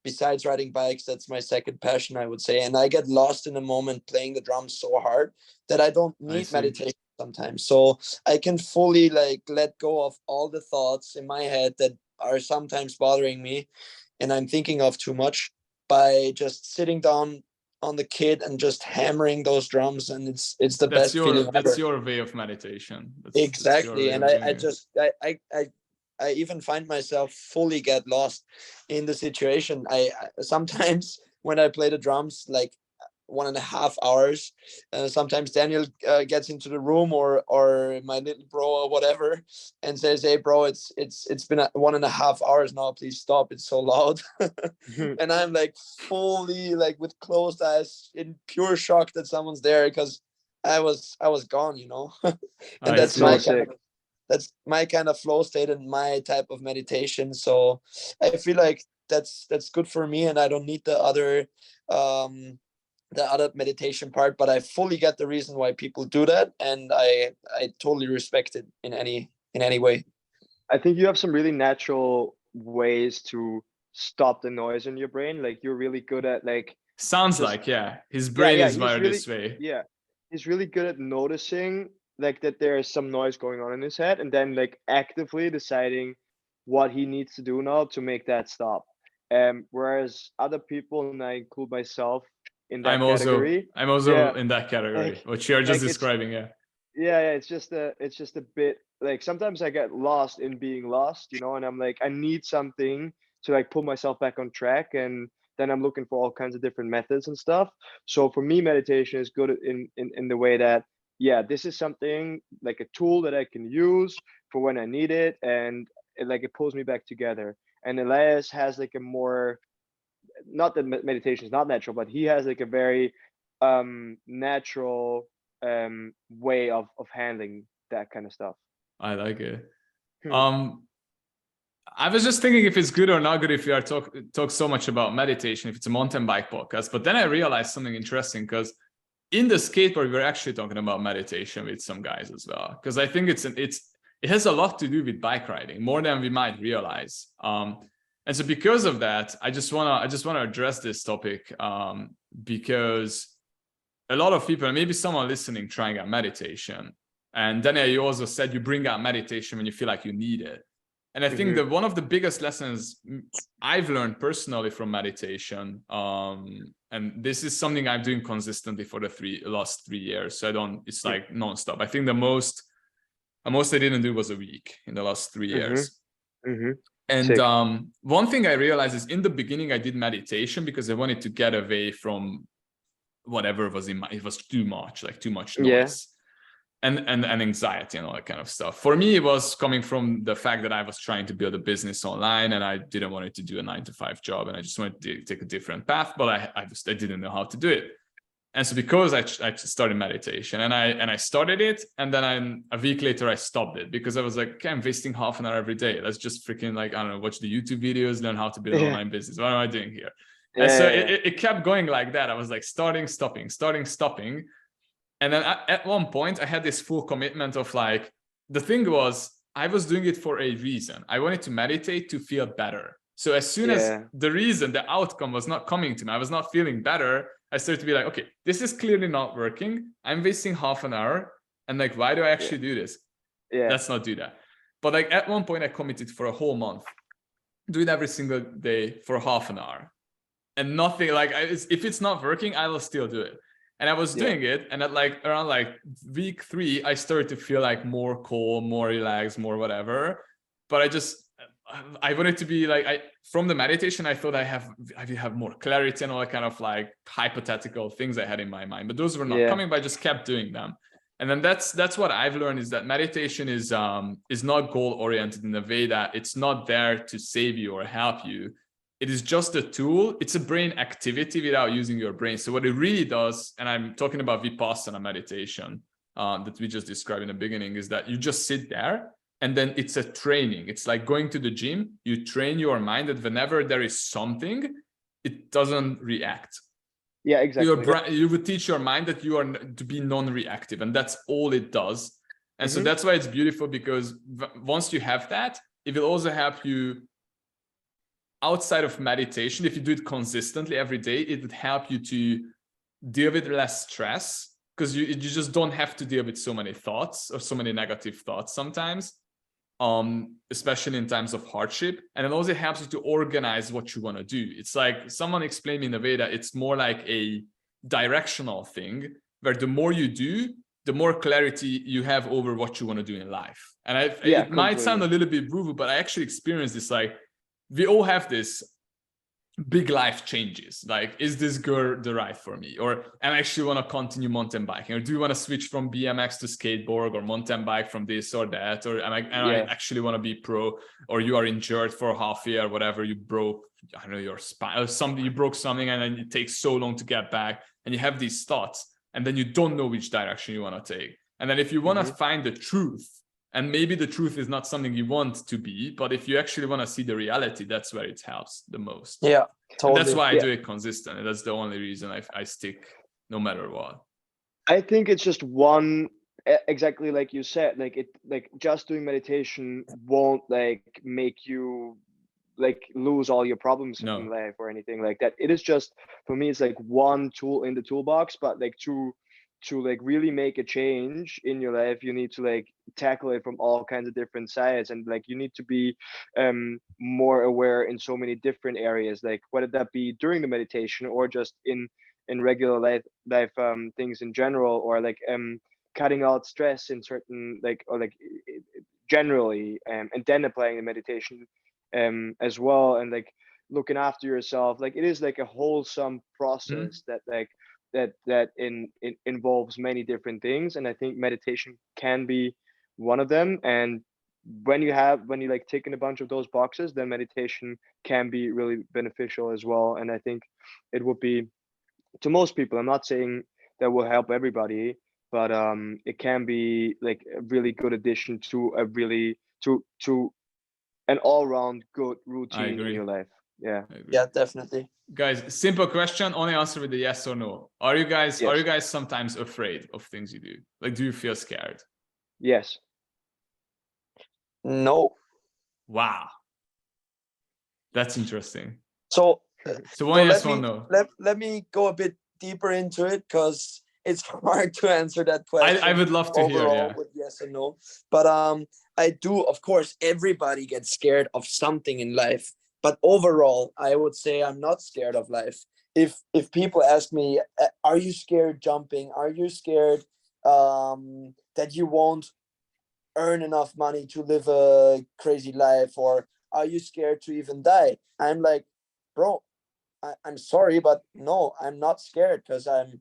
S3: besides riding bikes, that's my second passion, I would say. And I get lost in a moment playing the drums so hard that I don't need meditation sometimes. So I can fully like let go of all the thoughts in my head that are sometimes bothering me and I'm thinking of too much by just sitting down on the kit and just hammering those drums, and it's the best feeling ever.
S1: That's your way of meditation.
S3: Exactly. And I even find myself fully get lost in the situation. I sometimes when I play the drums, like 1.5 hours, sometimes Daniel gets into the room or my little bro or whatever and says, "Hey bro, it's been 1.5 hours now, please stop, it's so loud." And I'm like fully like with closed eyes in pure shock that someone's there, because I was gone, you know. And that's my kind of flow state and my type of meditation. So I feel like that's good for me, and I don't need the other meditation part, but I fully get the reason why people do that, and I totally respect it in any way.
S2: I think you have some really natural ways to stop the noise in your brain. Like you're really good at like
S1: sounds
S2: just,
S1: like his brain is wired
S2: really,
S1: this way.
S2: Yeah, he's really good at noticing like that there is some noise going on in his head, and then like actively deciding what he needs to do now to make that stop. Whereas other people, and I include myself in that category.
S1: I'm also in that category,
S2: like,
S1: what you're just
S2: like
S1: describing.
S2: Yeah, it's just a bit like sometimes I get lost in being lost, you know, and I'm like I need something to like pull myself back on track, and then I'm looking for all kinds of different methods and stuff. So for me, meditation is good in the way that yeah, this is something like a tool that I can use for when I need it, and it pulls me back together. And Elias has like a more, not that meditation is not natural, but he has like a very natural way of handling that kind of stuff.
S1: I like it. I was just thinking if it's good or not good if we are talk so much about meditation, if it's a mountain bike podcast, but then I realized something interesting, because in the skateboard we're actually talking about meditation with some guys as well, because I think it has a lot to do with bike riding more than we might realize. And so because of that, I just want to address this topic, because a lot of people, maybe someone listening, trying out meditation. And Daniel, you also said you bring out meditation when you feel like you need it. And I think that one of the biggest lessons I've learned personally from meditation, and this is something I'm doing consistently for the last 3 years. So it's like nonstop. I think the most I didn't do was a week in the last 3 years. And one thing I realized is in the beginning, I did meditation because I wanted to get away from whatever was it was too much noise. And anxiety and all that kind of stuff. For me, it was coming from the fact that I was trying to build a business online, and I didn't want to do a 9-to-5 job, and I just wanted to take a different path, but I didn't know how to do it. And so because I started meditation, and I started it, and then a week later I stopped it because I was like, okay, I'm wasting half an hour every day. Let's just freaking like, I don't know, watch the YouTube videos, learn how to build an online business. What am I doing here? And so it kept going like that. I was like starting, stopping. And then at one point I had this full commitment of like, the thing was, I was doing it for a reason. I wanted to meditate to feel better. So as soon as the outcome was not coming to me, I was not feeling better, I started to be like, okay, this is clearly not working. I'm wasting half an hour. And like, why do I actually do this? Let's not do that. But like at one point I committed for a whole month, do it every single day for half an hour. And nothing, like if it's not working, I will still do it. And I was doing it, and at like around like week 3, I started to feel like more calm, more relaxed, more whatever. But I wanted to be like, from the meditation, I thought I have more clarity and all that kind of like hypothetical things I had in my mind. But those were not coming, but I just kept doing them. And then that's what I've learned, is that meditation is not goal oriented in the way that it's not there to save you or help you. It is just a tool. It's a brain activity without using your brain. So what it really does, and I'm talking about Vipassana meditation that we just described in the beginning, is that you just sit there, and then it's a training. It's like going to the gym. You train your mind that whenever there is something, it doesn't react.
S2: Yeah, exactly.
S1: You would teach your mind that you are to be non-reactive, and that's all it does. And so that's why it's beautiful, because once you have that, it will also help you outside of meditation, if you do it consistently every day, it would help you to deal with less stress, because you just don't have to deal with so many thoughts or so many negative thoughts sometimes, especially in times of hardship. And it also helps you to organize what you want to do. It's like someone explained in the way that it's more like a directional thing, where the more you do, the more clarity you have over what you want to do in life. And it might sound a little bit brutal, but I actually experienced this. Like, we all have this big life changes. Like, is this girl the right for me? Or I actually want to continue mountain biking? Or do you want to switch from BMX to skateboard or mountain bike from this or that? Or I actually want to be pro? Or you are injured for half a year, whatever, you broke, I don't know, your spine or something, you broke something, and then it takes so long to get back. And you have these thoughts, and then you don't know which direction you want to take. And then if you want to find the truth, and maybe the truth is not something you want to be, but if you actually want to see the reality, that's where it helps the most.
S3: Yeah, totally.
S1: And that's why I do it consistent. And that's the only reason I stick no matter what.
S2: I think it's just one, exactly like you said, like just doing meditation won't like make you like lose all your problems in life or anything like that. It is just, for me, it's like one tool in the toolbox, but like to like really make a change in your life, you need to like tackle it from all kinds of different sides, and like you need to be more aware in so many different areas, like whether that be during the meditation or just in regular life things in general, or like cutting out stress in certain like, or like generally, and then applying the meditation as well, and like looking after yourself. Like, it is like a wholesome process that like that involves many different things, and I think meditation can be one of them. And when you like tick in a bunch of those boxes, then meditation can be really beneficial as well. And I think it would be, to most people, I'm not saying that will help everybody, but it can be like a really good addition to a really to an all-round good routine in your life. Yeah,
S3: definitely.
S1: Guys, simple question, only answer with a yes or no. Are you guys sometimes afraid of things you do? Like, do you feel scared?
S2: Yes.
S3: No.
S1: Wow, that's interesting.
S3: So
S1: one yes, one no.
S3: Let me go a bit deeper into it, because it's hard to answer that question.
S1: I would love to hear,
S3: with yes or no. But I do, of course, everybody gets scared of something in life. But overall, I would say I'm not scared of life. If people ask me, are you scared jumping? Are you scared that you won't earn enough money to live a crazy life? Or are you scared to even die? I'm like, bro, I'm sorry, but no, I'm not scared, because I'm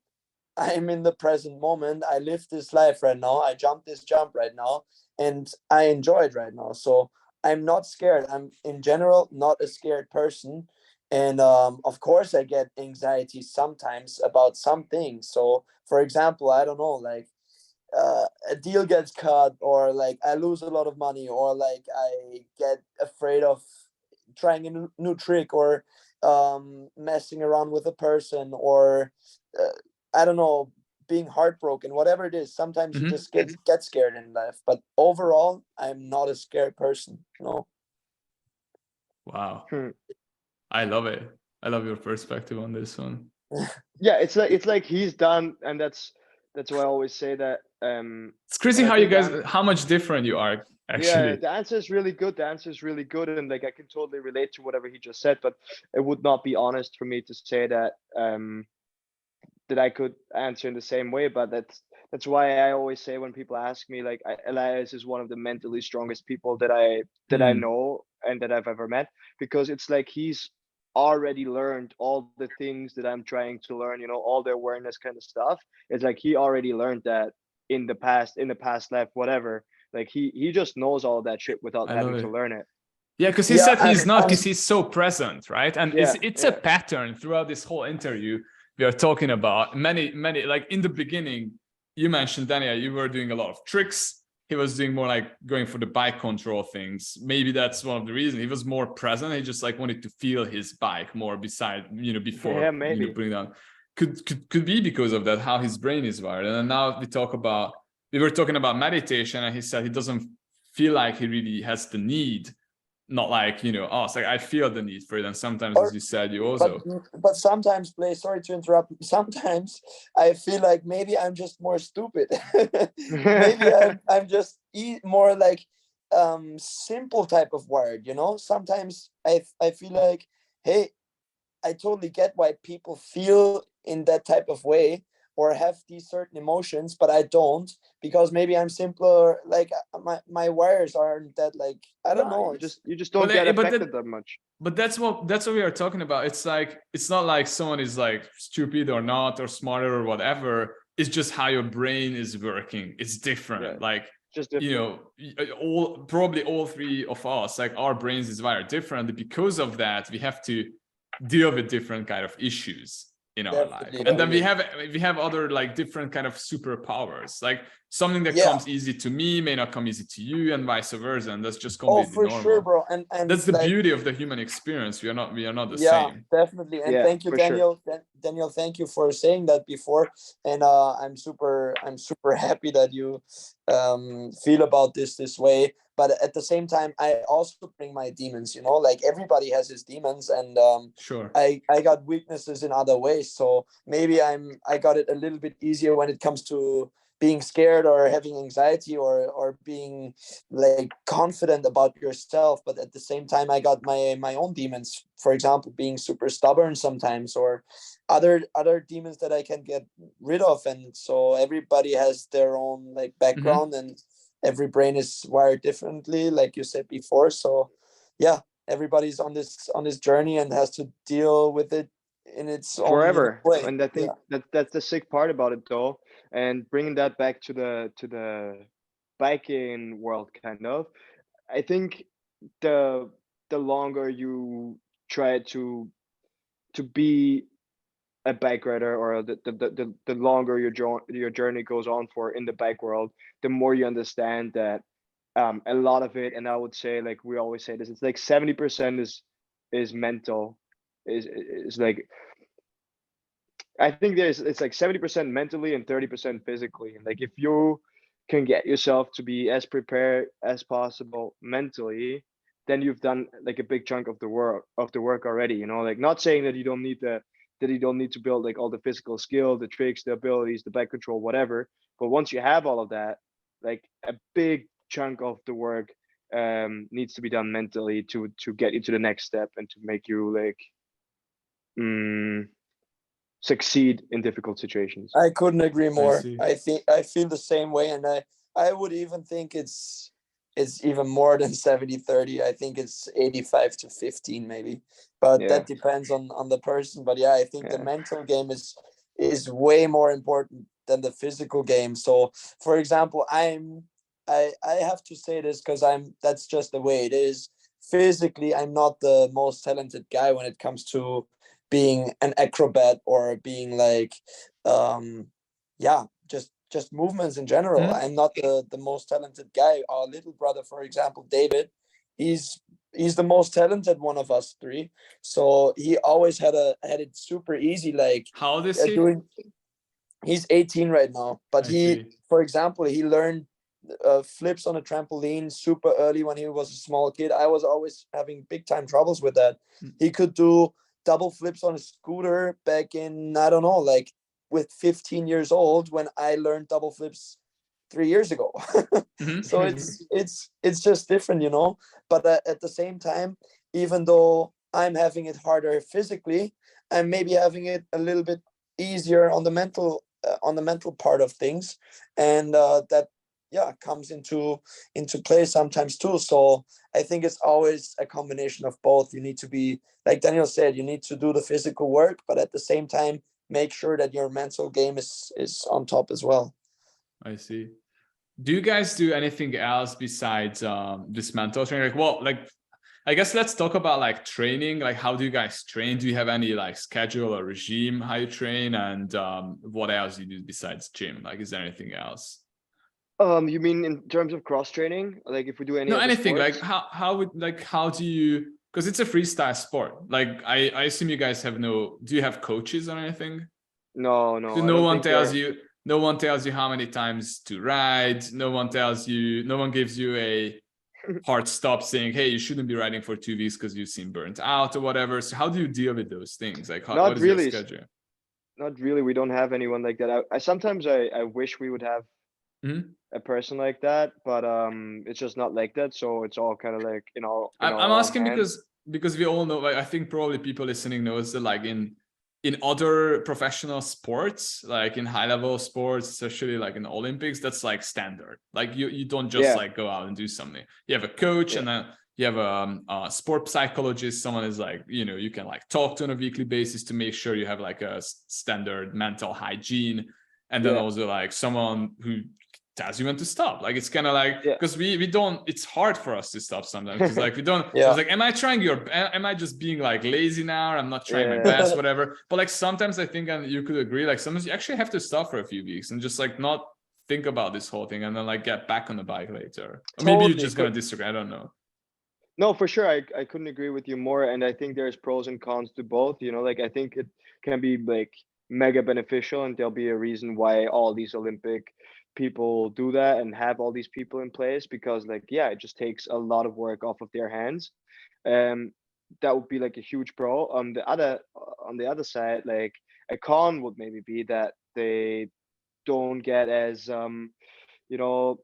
S3: in the present moment. I live this life right now. I jump this jump right now, and I enjoy it right now. So I'm not scared. I'm in general not a scared person. And of course I get anxiety sometimes about some things. So for example, I don't know, like a deal gets cut, or like I lose a lot of money, or like I get afraid of trying a new trick, or messing around with a person, or I don't know, being heartbroken, whatever it is. Sometimes you just get scared in life, but overall I'm not a scared person. No.
S1: Wow. I love it. I love your perspective on this one.
S2: Yeah, it's like he's done, and that's why I always say that
S1: it's crazy how you guys, how much different you are, actually.
S2: Yeah, the answer is really good. And like I can totally relate to whatever he just said, but it would not be honest for me to say that that I could answer in the same way. But that's why I always say, when people ask me, like, Elias is one of the mentally strongest people that I know and that I've ever met, because it's like he's already learned all the things that I'm trying to learn, all the awareness kind of stuff. It's like he already learned that in the past life, whatever. Like he just knows all that shit without having to learn it.
S1: Yeah, because he said he's not, because he's so present, right? And it's a pattern throughout this whole interview. We are talking about many, like in the beginning, you mentioned, Daniel, you were doing a lot of tricks. He was doing more like going for the bike control things. Maybe that's one of the reasons he was more present. He just like wanted to feel his bike more before putting down. Could be because of that, how his brain is wired. And then now we were talking about meditation, and he said he doesn't feel like he really has the need not like, you know, oh, it's like I feel the need for it. And sometimes,
S3: Or
S1: as you said, you
S3: but
S1: also,
S3: but sometimes, play, sorry to interrupt, sometimes I feel like maybe I'm just more stupid. Maybe I'm just more like simple type of wired, you know. Sometimes I feel like, hey, I totally get why people feel in that type of way or have these certain emotions, but I don't, because maybe I'm simpler. Like my wires aren't that, like, I don't
S2: No,
S3: know.
S2: you just don't get affected that much.
S1: but that's what we are talking about. It's like, it's not like someone is like stupid or not, or smarter or whatever. It's just how your brain is working. It's different.
S2: Right.
S1: Like,
S2: Just
S1: you
S2: different.
S1: know, probably all three of us, like our brains is wired different. Because of that, we have to deal with different kind of issues in our life.
S3: Definitely,
S1: And then we
S3: definitely.
S1: have other like different kind of superpowers. Like something that
S3: Yeah.
S1: comes easy to me may not come easy to you, and vice versa. And that's just
S3: Oh,
S1: completely
S3: for sure,
S1: normal.
S3: bro. And
S1: That's the
S3: like,
S1: beauty of the human experience. We are not the
S3: yeah,
S1: same.
S3: definitely. And
S2: Yeah,
S3: thank you,
S2: for sure.
S3: Daniel. Daniel, thank you for saying that before. And I'm super happy that you feel about this way. But at the same time, I also bring my demons, you know, like everybody has his demons, and
S1: Sure.
S3: I got weaknesses in other ways. So maybe I got it a little bit easier when it comes to being scared or having anxiety, or being like confident about yourself. But at the same time, I got my own demons, for example, being super stubborn sometimes, or other demons that I can get rid of. And so everybody has their own like background, and every brain is wired differently, like you said before. So yeah, everybody's on this journey and has to deal with it in its own unique
S2: Forever.
S3: way.
S2: And I
S3: Yeah.
S2: think that's the sick part about it though. And bringing that back to the biking world, kind of, I think the longer you try to be a bike rider, or the longer your journey goes on for in the bike world, the more you understand that a lot of it, and I would say, like we always say this, it's like 70% is mental, is like, I think it's like 70% mentally and 30% physically. And like if you can get yourself to be as prepared as possible mentally, then you've done like a big chunk of the work already. You know, like not saying that you don't need to build like all the physical skill, the tricks, the abilities, the back control, whatever. But once you have all of that, like a big chunk of the work needs to be done mentally to get you to the next step and to make you like succeed in difficult situations.
S3: I couldn't agree
S1: I
S3: more.
S1: see.
S3: I think I feel the same way, and I would even think it's even more than 70-30. I think it's 85-15 maybe, but
S2: Yeah,
S3: that depends on the person. But yeah, I think the
S2: yeah.
S3: mental game is way more important than the physical game. So for example, I have to say this because that's just the way it is. Physically, I'm not the most talented guy when it comes to being an acrobat, or being like yeah, just movements in general. I'm not the most talented guy. Our little brother, for example, David, he's he's the most talented one of us three. So he always had it super easy, like
S1: How old is he?
S3: doing. He's 18 right now, but
S1: I see.
S3: for example, he learned flips on a trampoline super early when he was a small kid. I was always having big time troubles with that. He could do double flips on a scooter back in, I don't know, like with 15 years old, when I learned double flips 3 years ago. So it's just different, you know. But at the same time, even though I'm having it harder physically, I'm maybe having it a little bit easier on the mental part of things. And that, yeah, comes into play sometimes too. So I think it's always a combination of both. You need to be, like Daniel said, you need to do the physical work, but at the same time, make sure that your mental game is on top as well.
S1: I see. Do you guys do anything else besides this mental training? Like, well, like, I guess let's talk about like training. Like, how do you guys train? Do you have any like schedule or regime how you train? And what else you do besides gym? Like, is there anything else?
S2: You mean in terms of cross training, like if we do any
S1: No,
S2: other
S1: anything. Like,
S2: sports?
S1: how do you? Because it's a freestyle sport. Like, I assume you guys have no. Do you have coaches or anything?
S2: No,
S1: So
S2: I don't think there.
S1: no one tells you how many times to ride. No one tells you. No one gives you a hard stop saying, hey, you shouldn't be riding for 2 weeks because you seem burnt out or whatever. So how do you deal with those things? Like, what
S2: Not
S1: is your
S2: really.
S1: schedule?
S2: Not really. We don't have anyone like that. I sometimes I wish we would have
S1: Mhm.
S2: a person like that, but it's just not like that. So it's all kind of like in
S1: I'm
S2: our own
S1: asking
S2: hands.
S1: because we all know, like, I think probably people listening knows that, like, in other professional sports, like in high level sports, especially like in Olympics, that's like standard. Like you don't just
S2: Yeah.
S1: like go out and do something. You have a coach,
S2: Yeah.
S1: and then you have a sport psychologist. Someone is like, you can like talk to on a weekly basis to make sure you have like a standard mental hygiene. And then
S2: Yeah.
S1: also like someone who tells you when to stop. Like, it's kind of like,
S2: Yeah.
S1: because we don't, it's hard for us to stop sometimes, because like we don't,
S3: Yeah.
S1: it's like, am I just being like lazy now? I'm not trying my
S2: Yeah.
S1: best, whatever. But like sometimes I think, and you could agree, like sometimes you actually have to stop for a few weeks and just like not think about this whole thing and then like get back on the bike later. Or maybe you're
S3: Totally.
S1: just gonna disagree, I don't know.
S2: No, for sure. I couldn't agree with you more. And I think there's pros and cons to both. Like I think it can be like mega beneficial, and there'll be a reason why all these Olympic people do that and have all these people in place, because like yeah, it just takes a lot of work off of their hands. Um that would be like a huge pro. On the other side, like a con would maybe be that they don't get as you know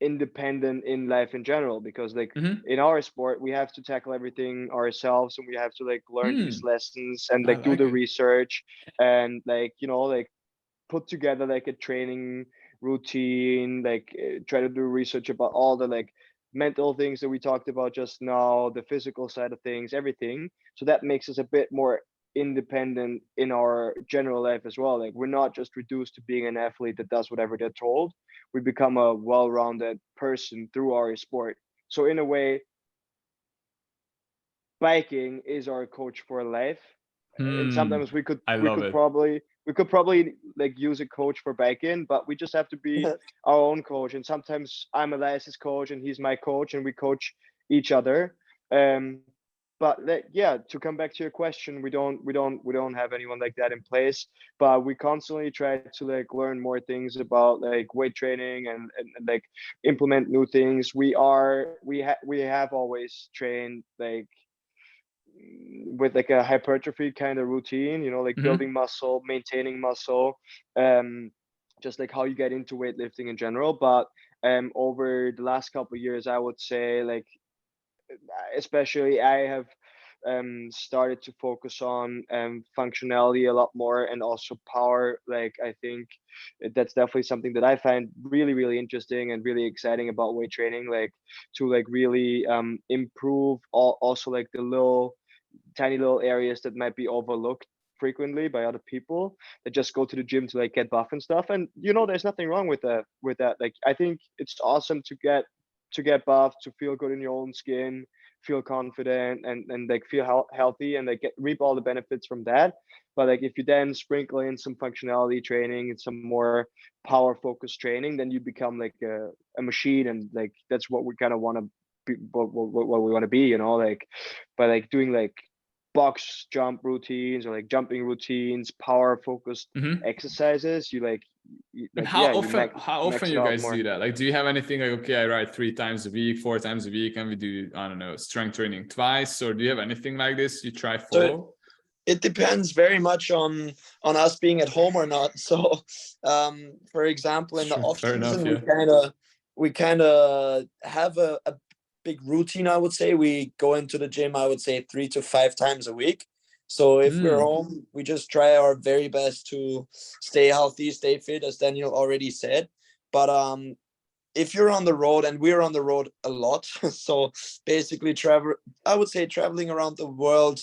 S2: independent in life in general, because like
S1: Mm-hmm.
S2: in our sport we have to tackle everything ourselves, and we have to like learn these lessons and
S1: I
S2: like do
S1: like
S2: the
S1: it.
S2: research, and like like put together like a training routine, like try to do research about all the like mental things that we talked about just now, the physical side of things, everything. So that makes us a bit more independent in our general life as well. Like we're not just reduced to being an athlete that does whatever they're told. We become a well-rounded person through our sport. So in a way, biking is our coach for life. And sometimes
S1: I
S2: we
S1: love
S2: could
S1: it.
S2: probably like use a coach for biking, but we just have to be our own coach. And sometimes I'm Elias's coach and he's my coach, and we coach each other. um but like, yeah, to come back to your question, we don't have anyone like that in place, but we constantly try to like learn more things about like weight training, and like implement new things. We have always trained like with like a hypertrophy kind of routine, like
S1: Mm-hmm.
S2: building muscle, maintaining muscle, um just like how you get into weightlifting in general. But over the last couple of years, I would say, like, especially I have started to focus on functionality a lot more, and also power. Like I think that's definitely something that I find really really interesting and really exciting about weight training, like to like really improve also like the little tiny little areas that might be overlooked frequently by other people that just go to the gym to like get buff and stuff. And there's nothing wrong with that. Like I think it's awesome to get buff, to feel good in your own skin, feel confident, and like feel healthy, and like reap all the benefits from that. But like if you then sprinkle in some functionality training and some more power focused training, then you become like a machine. And like that's what we kind of want to be, what we want to be, like by like doing like box jump routines or like jumping routines, power focused
S1: Mm-hmm.
S2: exercises.
S1: And
S2: Yeah, you
S1: how often
S2: max it
S1: you
S2: out
S1: guys
S2: more.
S1: do that? Like, do you have anything like, okay, I ride 3 times a week, 4 times a week, and we do, I don't know, strength training twice? Or do you have anything like this you try
S3: So
S1: follow?
S3: it depends very much on us being at home or not. So for example, in the
S1: Sure,
S3: off
S1: fair enough,
S3: season,
S1: yeah.
S3: we kind of have a big routine. I would say we go into the gym, I would say 3 to 5 times a week. So if we're home, we just try our very best to stay healthy, stay fit, as Daniel already said. But if you're on the road, and we're on the road a lot, so basically I would say traveling around the world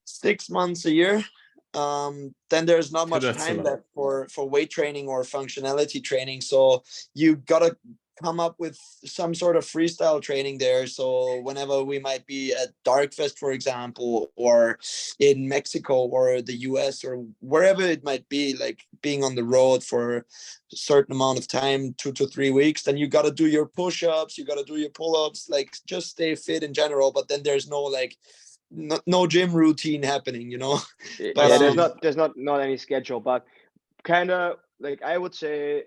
S3: 6 months a year, then there's not much
S1: That's a
S3: time
S1: lot.
S3: left for weight training or functionality training. So you gotta come up with some sort of freestyle training there. So whenever we might be at Darkfest, for example, or in Mexico or the US or wherever it might be, like being on the road for a certain amount of time, 2 to 3 weeks, then you got to do your push-ups, you got to do your pull-ups, like just stay fit in general. But then there's no like no gym routine happening, But
S2: Yeah, there's not any schedule, but kind of like I would say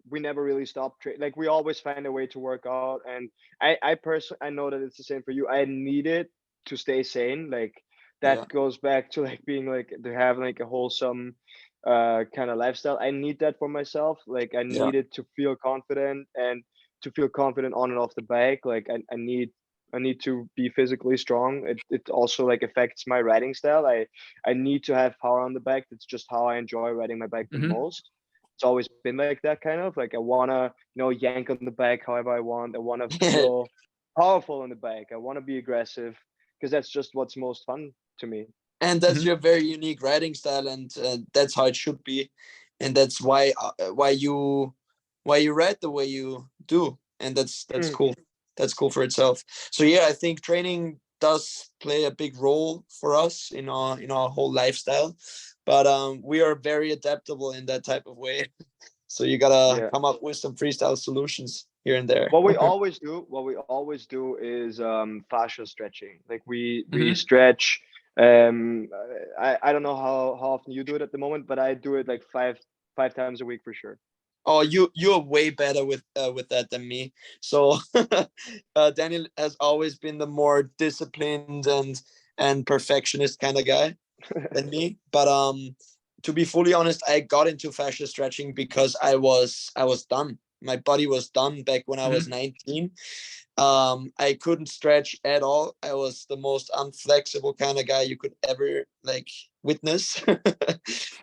S2: we never really stop like we always find a way to work out. And I personally, I know that it's the same for you. I need it to stay sane. Like
S3: Yeah.
S2: that goes back to like being like to have like a wholesome kind of lifestyle. I need that for myself. Like I
S3: Yeah.
S2: need it to feel confident, and to feel confident on and off the bike. Like I need to be physically strong. It also like affects my riding style. I need to have power on the bike. That's just how I enjoy riding my bike the
S1: Mhm.
S2: most. It's always been like that kind of. Like I wanna, yank on the bike however I want. I wanna feel powerful on the bike. I wanna be aggressive because that's just what's most fun to me.
S3: And that's
S1: Mhm.
S3: your very unique writing style, and that's how it should be, and that's why you write the way you do, and that's
S2: Mm.
S3: cool. That's cool for itself. So yeah, I think training does play a big role for us in our whole lifestyle, but we are very adaptable in that type of way. So you gotta
S2: Yeah.
S3: come up with some freestyle solutions here and there.
S2: What we always do is fascia stretching. Like we
S1: Mhm.
S2: stretch. I don't know how often you do it at the moment, but I do it like five times a week for sure.
S3: Oh, you're way better with that than me. So Daniel has always been the more disciplined and perfectionist kind of guy than me. But to be fully honest, I got into fascia stretching because I was done. My body was done back when I was
S1: Mhm.
S3: 19. I couldn't stretch at all. I was the most unflexible kind of guy you could ever like witness.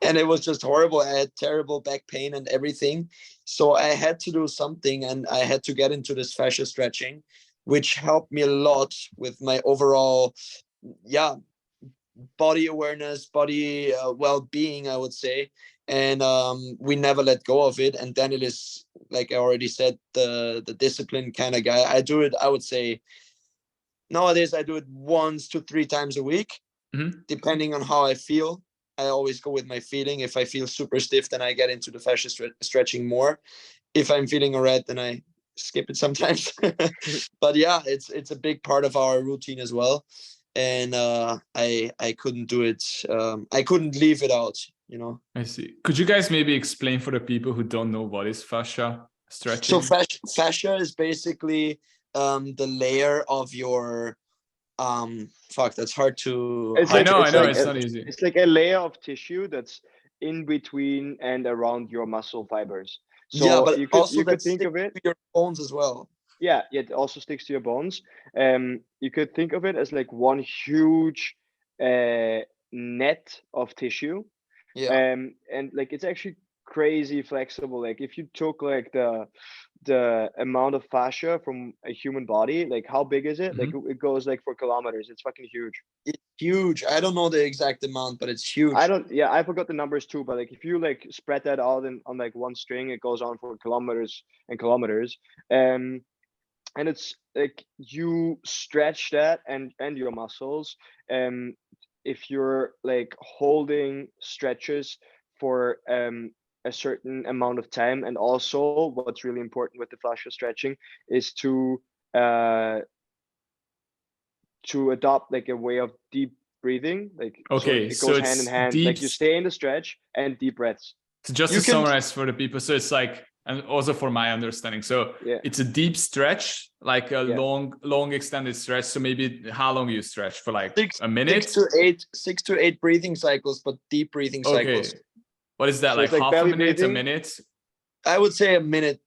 S3: And it was just horrible. I had terrible back pain and everything. So I had to do something, and I had to get into this fascia stretching, which helped me a lot with my overall, yeah, body awareness, body well-being, I would say. And we never let go of it. And Daniel is, like I already said, the disciplined kind of guy. I do it, I would say, nowadays I do it 1 to 3 times a week,
S1: Mhm.
S3: depending on how I feel. I always go with my feeling. If I feel super stiff, then I get into the fascia stretching more. If I'm feeling alright, then I skip it sometimes. But yeah, it's a big part of our routine as well. And I couldn't do it. I couldn't leave it out. You know.
S1: I see. Could you guys maybe explain for the people who don't know what is fascia
S3: So
S1: stretching?
S3: fascia is basically the layer of your fuck. That's hard to
S2: It's
S1: I
S3: hard
S2: like
S3: to
S1: know, I
S2: it's
S1: know,
S2: like
S3: explain.
S1: it's
S2: a,
S1: not easy.
S2: it's like a layer of tissue that's in between and around your muscle fibers.
S3: Yeah,
S2: So
S3: but also
S2: you
S3: that
S2: could think
S3: sticks
S2: of it.
S3: to your bones as well.
S2: Yeah, it also sticks to your bones. You could think of it as like one huge uh, net of tissue.
S3: Yeah.
S2: And like it's actually crazy flexible. Like if you took like the amount of fascia from a human body, like how big is it? Like
S1: Mhm.
S2: it goes like for kilometers. It's fucking huge.
S3: It's huge. I don't know the exact amount, but it's
S2: I
S3: huge.
S2: don't, yeah, I forgot the numbers too, but like if you like spread that out on like one string, it goes on for kilometers and kilometers. Um, and it's like you stretch that and your muscles. Um, if you're like holding stretches for a certain amount of time, and also what's really important with the fascia stretching is uh to adopt like a way of deep breathing, like so
S1: Okay,
S2: it
S1: so
S2: goes hand in
S1: it's
S2: hand,
S1: deep.
S2: like you stay in the stretch and deep breaths.
S1: So just to
S3: You can
S1: summarize for the people, so it's like, and also for my understanding, so
S2: Yeah,
S1: it's a deep stretch, like a
S2: yeah.
S1: long extended stretch. So maybe how long you stretch for, like
S3: six
S1: a
S3: six
S1: minute?
S3: to eight 6 to 8 breathing cycles, but deep breathing cycles.
S1: Okay, what is that,
S2: So
S1: like
S2: it's like
S1: half a
S2: belly
S1: minute, a
S2: breathing.
S1: minute?
S3: I would say a minute.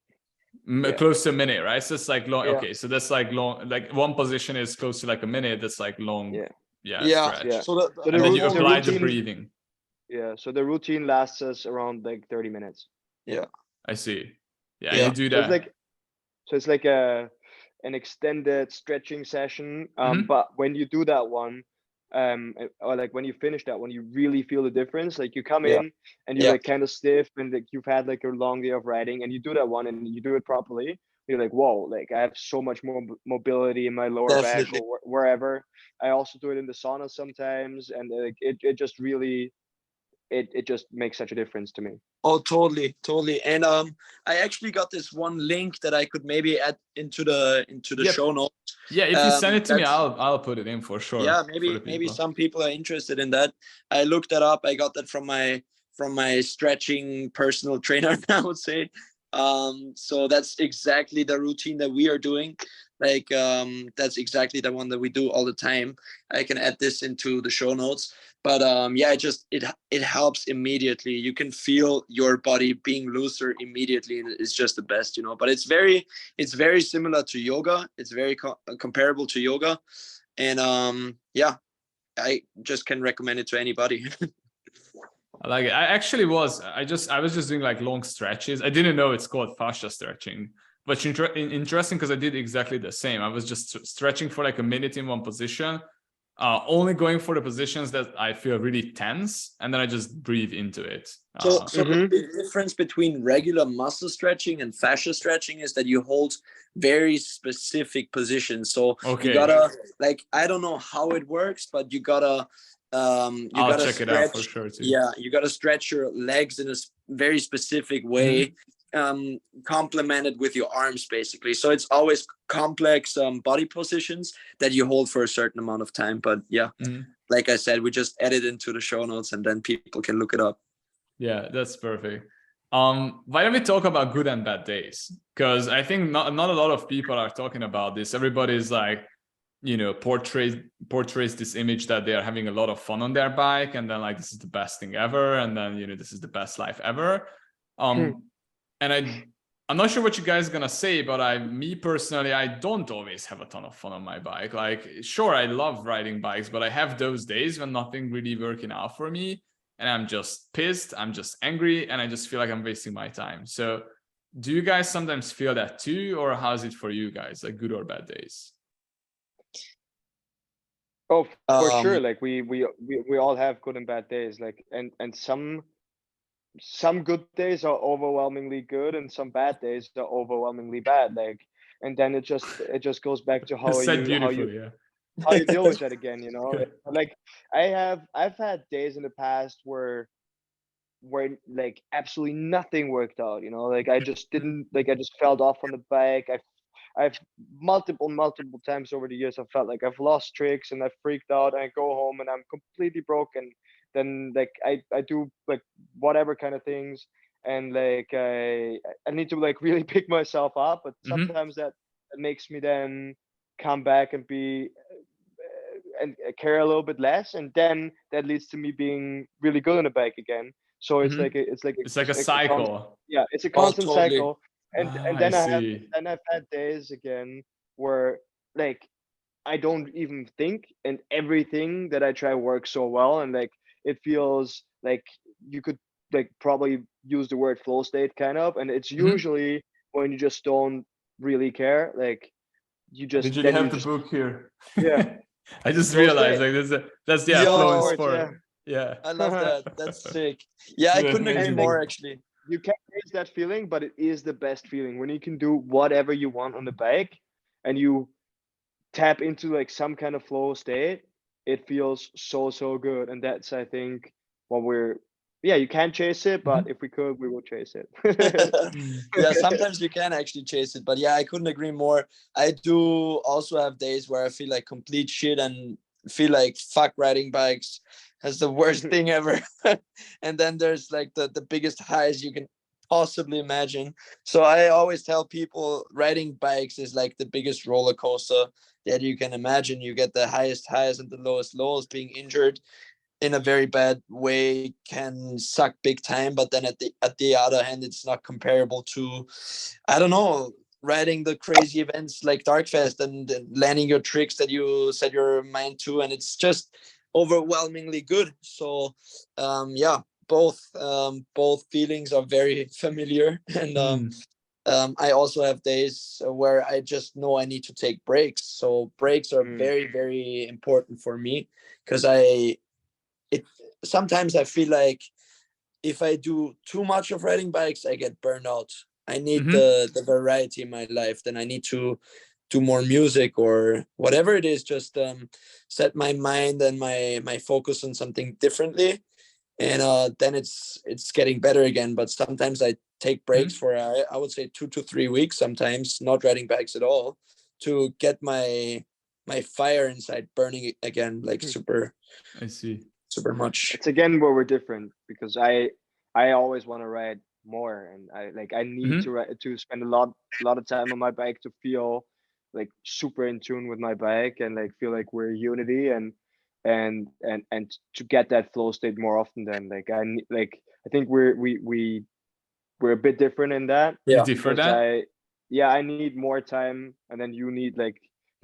S2: Yeah,
S1: Close to a minute, right? So it's like long.
S2: yeah,
S1: Okay, so that's like long, like one position is close to like a minute. That's like long,
S2: yeah,
S1: yeah,
S3: Yeah.
S2: yeah.
S1: stretch.
S3: So
S2: So
S1: And then you
S3: whole
S2: the
S1: apply the
S3: routine.
S2: routine,
S1: breathing.
S2: yeah. So the routine lasts us around like 30 minutes.
S3: Yeah.
S1: I see. Yeah, and you
S3: Yeah.
S1: do
S2: So it's
S1: that.
S2: like it's like a an extended stretching session.
S1: Hmm.
S2: But when you do that one, or like when you finish that one, you really feel the difference. Like you come
S3: Yeah.
S2: in and you're
S3: Yeah.
S2: like kind of stiff, and like you've had like a long day of riding, and you do that one and you do it properly. You're like, whoa! Like I have so much more mobility in my lower back
S3: Definitely.
S2: or wherever. I also do it in the sauna sometimes, and like it just really it just makes such a difference to me.
S3: Oh, totally, totally. And I actually got this one link that I could maybe add into the show
S1: Yep.
S3: notes.
S1: Yeah, if you send it to me,
S3: That's
S1: I'll put it in for sure
S3: Yeah,
S1: for the
S3: maybe
S1: people.
S3: some people are interested in that. I looked that up. I got that from my stretching personal trainer, I would say. So that's exactly the routine that we are doing. Like that's exactly the one that we do all the time. I can add this into the show notes. But yeah, it helps immediately. You can feel your body being looser immediately, and it's just the best, you know. But it's very similar to yoga. It's very comparable to yoga, and yeah, I just can recommend it to anybody.
S1: I like it. I was just doing like long stretches. I didn't know it's called fascia stretching, but interesting because I did exactly the same. I was just stretching for like a minute in one position, only going for the positions that I feel really tense, and then I just breathe into it.
S3: So the big difference between regular muscle stretching and fascia stretching is that you hold very specific positions. So
S1: okay,
S3: you gotta, like, I don't know how it works, but you gotta
S1: I'll check
S3: stretch,
S1: it out for sure too.
S3: yeah, you gotta stretch your legs in a very specific way, complemented with your arms basically. So it's always complex body positions that you hold for a certain amount of time. But yeah, like I said, we just add it into the show notes and then people can look it up.
S1: Yeah, that's perfect. Why don't we talk about good and bad days? Because I think not a lot of people are talking about this. Everybody's like, you know, portrays this image that they are having a lot of fun on their bike, and then like this is the best thing ever, and then, you know, this is the best life ever. And I'm not sure what you guys are gonna say, but me personally, I don't always have a ton of fun on my bike. Like, sure, I love riding bikes, but I have those days when nothing really working out for me, and I'm just pissed, I'm just angry, and I just feel like I'm wasting my time. So do you guys sometimes feel that too, or how's it for you guys, like good or bad days?
S2: Oh, for sure. Like we all have good and bad days. Like and some good days are overwhelmingly good, and some bad days are overwhelmingly bad. Like, and then it just goes back to how
S1: Said
S2: you
S1: beautifully, yeah.
S2: how you deal with that again. You know, like I've had days in the past where like absolutely nothing worked out. You know, like I just didn't like I just fell off on the bike. I've multiple times over the years I felt like I've lost tricks and I've freaked out and I go home and I'm completely broken. Then like I do like whatever kind of things, and like I need to like really pick myself up, but sometimes that makes me then come back and be and care a little bit less, and then that leads to me being really good on the bike again. So it's like
S1: it's like a cycle.
S2: yeah, it's a
S3: Oh,
S2: constant
S3: totally.
S2: cycle. And
S1: I see.
S2: I've had days again where like I don't even think, and everything that I try works so well, and like it feels like you could like probably use the word flow state kind of, and it's usually when you just don't really care, like you just
S1: Did you
S2: then
S1: have
S2: you
S1: the
S2: just
S1: book here?
S2: yeah.
S1: I just
S2: Flow
S1: realized
S2: state.
S1: like that's
S2: Flow
S1: flow in
S2: sports,
S1: sport.
S2: yeah.
S1: Yeah.
S3: I love that. That's sick. Yeah, I
S1: That's
S3: couldn't agree
S2: And like
S3: more actually.
S2: you can't taste that feeling, but it is the best feeling when you can do whatever you want on the bike and you tap into like some kind of flow state. It feels so good, and that's I think what we're yeah, you can't chase it, but if we could, we will chase it.
S3: Yeah, sometimes you can actually chase it, but yeah, I couldn't agree more. I do also have days where I feel like complete shit and feel like fuck riding bikes has the worst thing ever. And then there's like the biggest highs you can possibly imagine. So I always tell people riding bikes is like the biggest roller coaster that you can imagine. You get the highest highs and the lowest lows. Being injured in a very bad way can suck big time, but then at the other hand, it's not comparable to, I don't know, riding the crazy events like Darkfest and landing your tricks that you set your mind to, and it's just overwhelmingly good. So yeah, both feelings are very familiar. And I also have days where I just know I need to take breaks. So breaks are very, very important for me, because sometimes I feel like if I do too much of riding bikes, I get burned out. I need the variety in my life. Then I need to do more music or whatever it is. Just set my mind and my focus on something differently, and then it's getting better again. But sometimes I take breaks for I would say 2 to 3 weeks. Sometimes not riding bikes at all, to get my fire inside burning again, like super.
S1: I see.
S3: Super much.
S2: It's again where we're different, because I always want to ride more, and I need
S1: Mhm.
S2: to spend a lot of time on my bike to feel like super in tune with my bike, and like feel like we're unity, and to get that flow state more often. Than like I think we're a bit different in that,
S1: You
S3: Yeah.
S1: differ
S2: because
S1: that?
S2: I need more time, and then you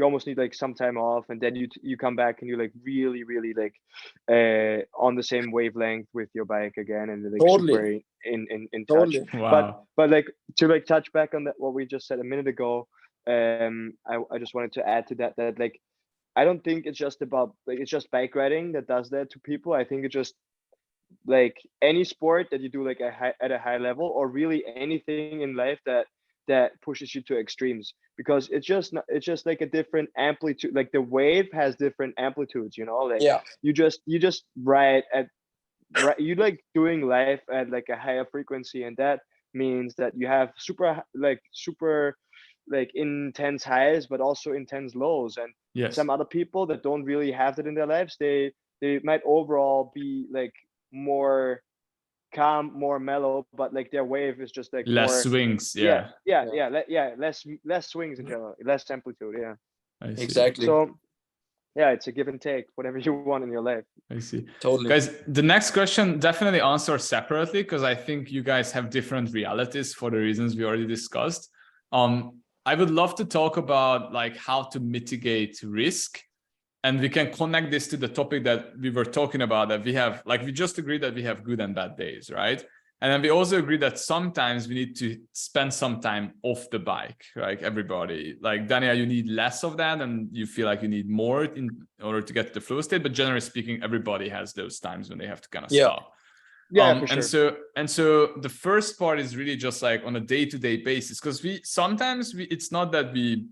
S2: almost need like some time off, and then you come back and you're like really like on the same wavelength with your bike again, and like super
S3: Totally.
S2: in touch.
S3: Totally.
S1: Wow.
S2: But like to like touch back on that what we just said a minute ago, I just wanted to add to that like I don't think it's just about like it's just bike riding that does that to people. I think it's just like any sport that you do like at a high level, or really anything in life that pushes you to extremes, because it's just like a different amplitude. Like the wave has different amplitudes, like
S3: Yeah.
S2: you just ride at right, you like doing life at like a higher frequency, and that means that you have super like intense highs, but also intense lows. And
S1: Yes.
S2: some other people that don't really have that in their lives, they might overall be like more calm, more mellow, but like their wave is just like
S1: Less
S2: more,
S1: swings. Yeah,
S2: less swings in general, less amplitude. Yeah.
S1: I see.
S3: Exactly.
S2: So yeah, it's a give and take, whatever you want in your life.
S1: I see.
S3: Totally.
S1: Guys, the next question definitely answer separately, because I think you guys have different realities for the reasons we already discussed. I would love to talk about like how to mitigate risk. And we can connect this to the topic that we were talking about, that we have, like we just agreed that we have good and bad days, right? And then we also agree that sometimes we need to spend some time off the bike, right? Everybody, like Daniel, you need less of that, and you feel like you need more in order to get to the flow state. But generally speaking, everybody has those times when they have to kind of
S3: Yeah.
S1: stop.
S2: Yeah, for
S1: And
S2: sure.
S1: so the first part is really just like on a day-to-day basis, because it's not that we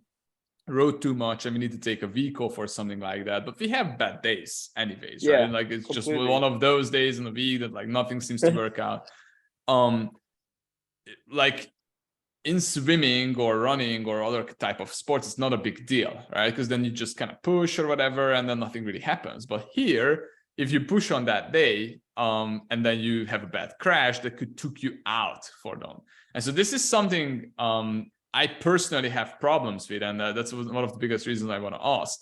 S1: rode too much and we need to take a week off or something like that, but we have bad days anyways, right?
S2: Yeah,
S1: Like it's just
S2: completely.
S1: one of those days in the week that like nothing seems to work out. Like in swimming or running or other type of sports, it's not a big deal, right? Because then you just kind of push or whatever, and then nothing really happens. But here, if you push on that day, and then you have a bad crash, that could took you out for them. And so this is something I personally have problems with, and that's one of the biggest reasons I want to ask,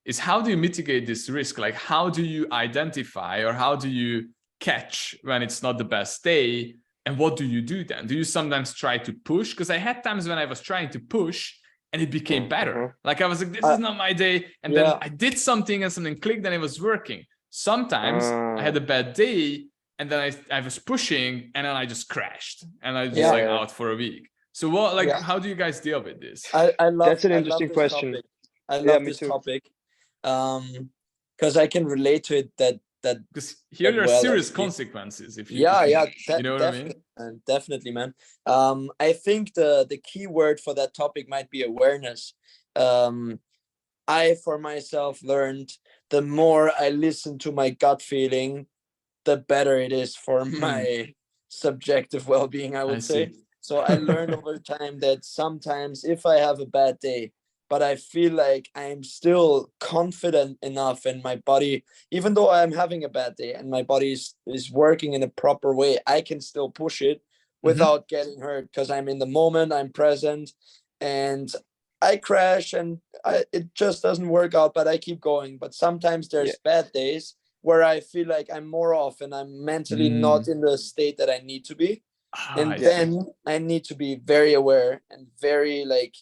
S1: is how do you mitigate this risk? Like, how do you identify, or how do you catch when it's not the best day? And what do you do then? Do you sometimes try to push? Because I had times when I was trying to push and it became better. Like I was like, this is not my day. And then I did something and something clicked and it was working. Sometimes I had a bad day and then I was pushing and then I just crashed and I was just like out for a week. So what, like, how do you guys deal with this?
S3: I love
S2: That's an interesting
S3: this
S2: question.
S3: topic. I
S2: Yeah,
S3: love
S2: me
S3: this
S2: too.
S3: topic. Because I can relate to it that
S1: because here there are
S3: well,
S1: serious
S3: actually.
S1: consequences if you you know what I mean?
S3: Definitely, man. I think the key word for that topic might be awareness. I for myself learned the more I listen to my gut feeling, the better it is for my subjective well-being, I would say. So I learned over time that sometimes if I have a bad day, but I feel like I'm still confident enough in my body, even though I'm having a bad day and my body is working in a proper way, I can still push it without getting hurt because I'm in the moment, I'm present, and I crash and it just doesn't work out, but I keep going. But sometimes there's bad days where I feel like I'm more off and I'm mentally not in the state that I need to be. And then I need to be very aware and very like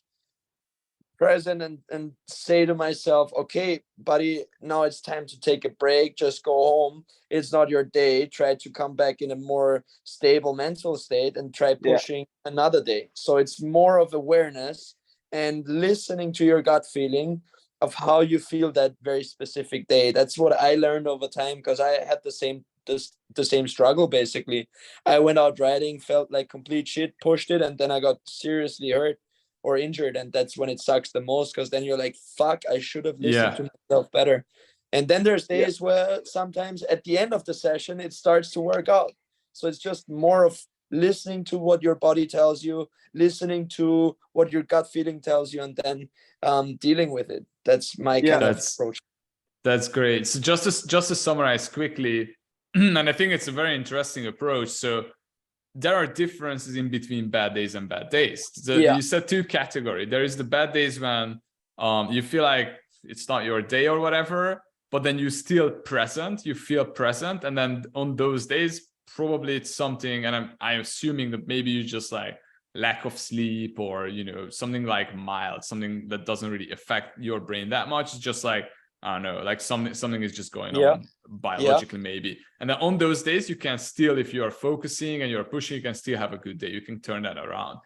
S3: present and say to myself, okay, buddy, now it's time to take a break. Just go home. It's not your day. Try to come back in a more stable mental state and try pushing another day. So it's more of awareness and listening to your gut feeling of how you feel that very specific day. That's what I learned over time because I had the same struggle basically. I went out riding, felt like complete shit, pushed it, and then I got seriously hurt or injured, and that's when it sucks the most because then you're like, fuck, I should have listened to myself better. And then there's days where sometimes at the end of the session it starts to work out. So it's just more of listening to what your body tells you, listening to what your gut feeling tells you, and then dealing with it. That's my kind of approach.
S1: That's great. So just to summarize quickly, and I think it's a very interesting approach. So there are differences in between bad days and bad days. So
S3: Yeah.
S1: you said two categories. There is the bad days when you feel like it's not your day or whatever, but then you still present, you feel present. And then on those days, probably it's something, and I'm assuming that maybe you just like lack of sleep or, you know, something like mild, something that doesn't really affect your brain that much. It's just like, I don't know, like something is just going on biologically maybe. And then on those days, you can still, if you are focusing and you're pushing, you can still have a good day. You can turn that around.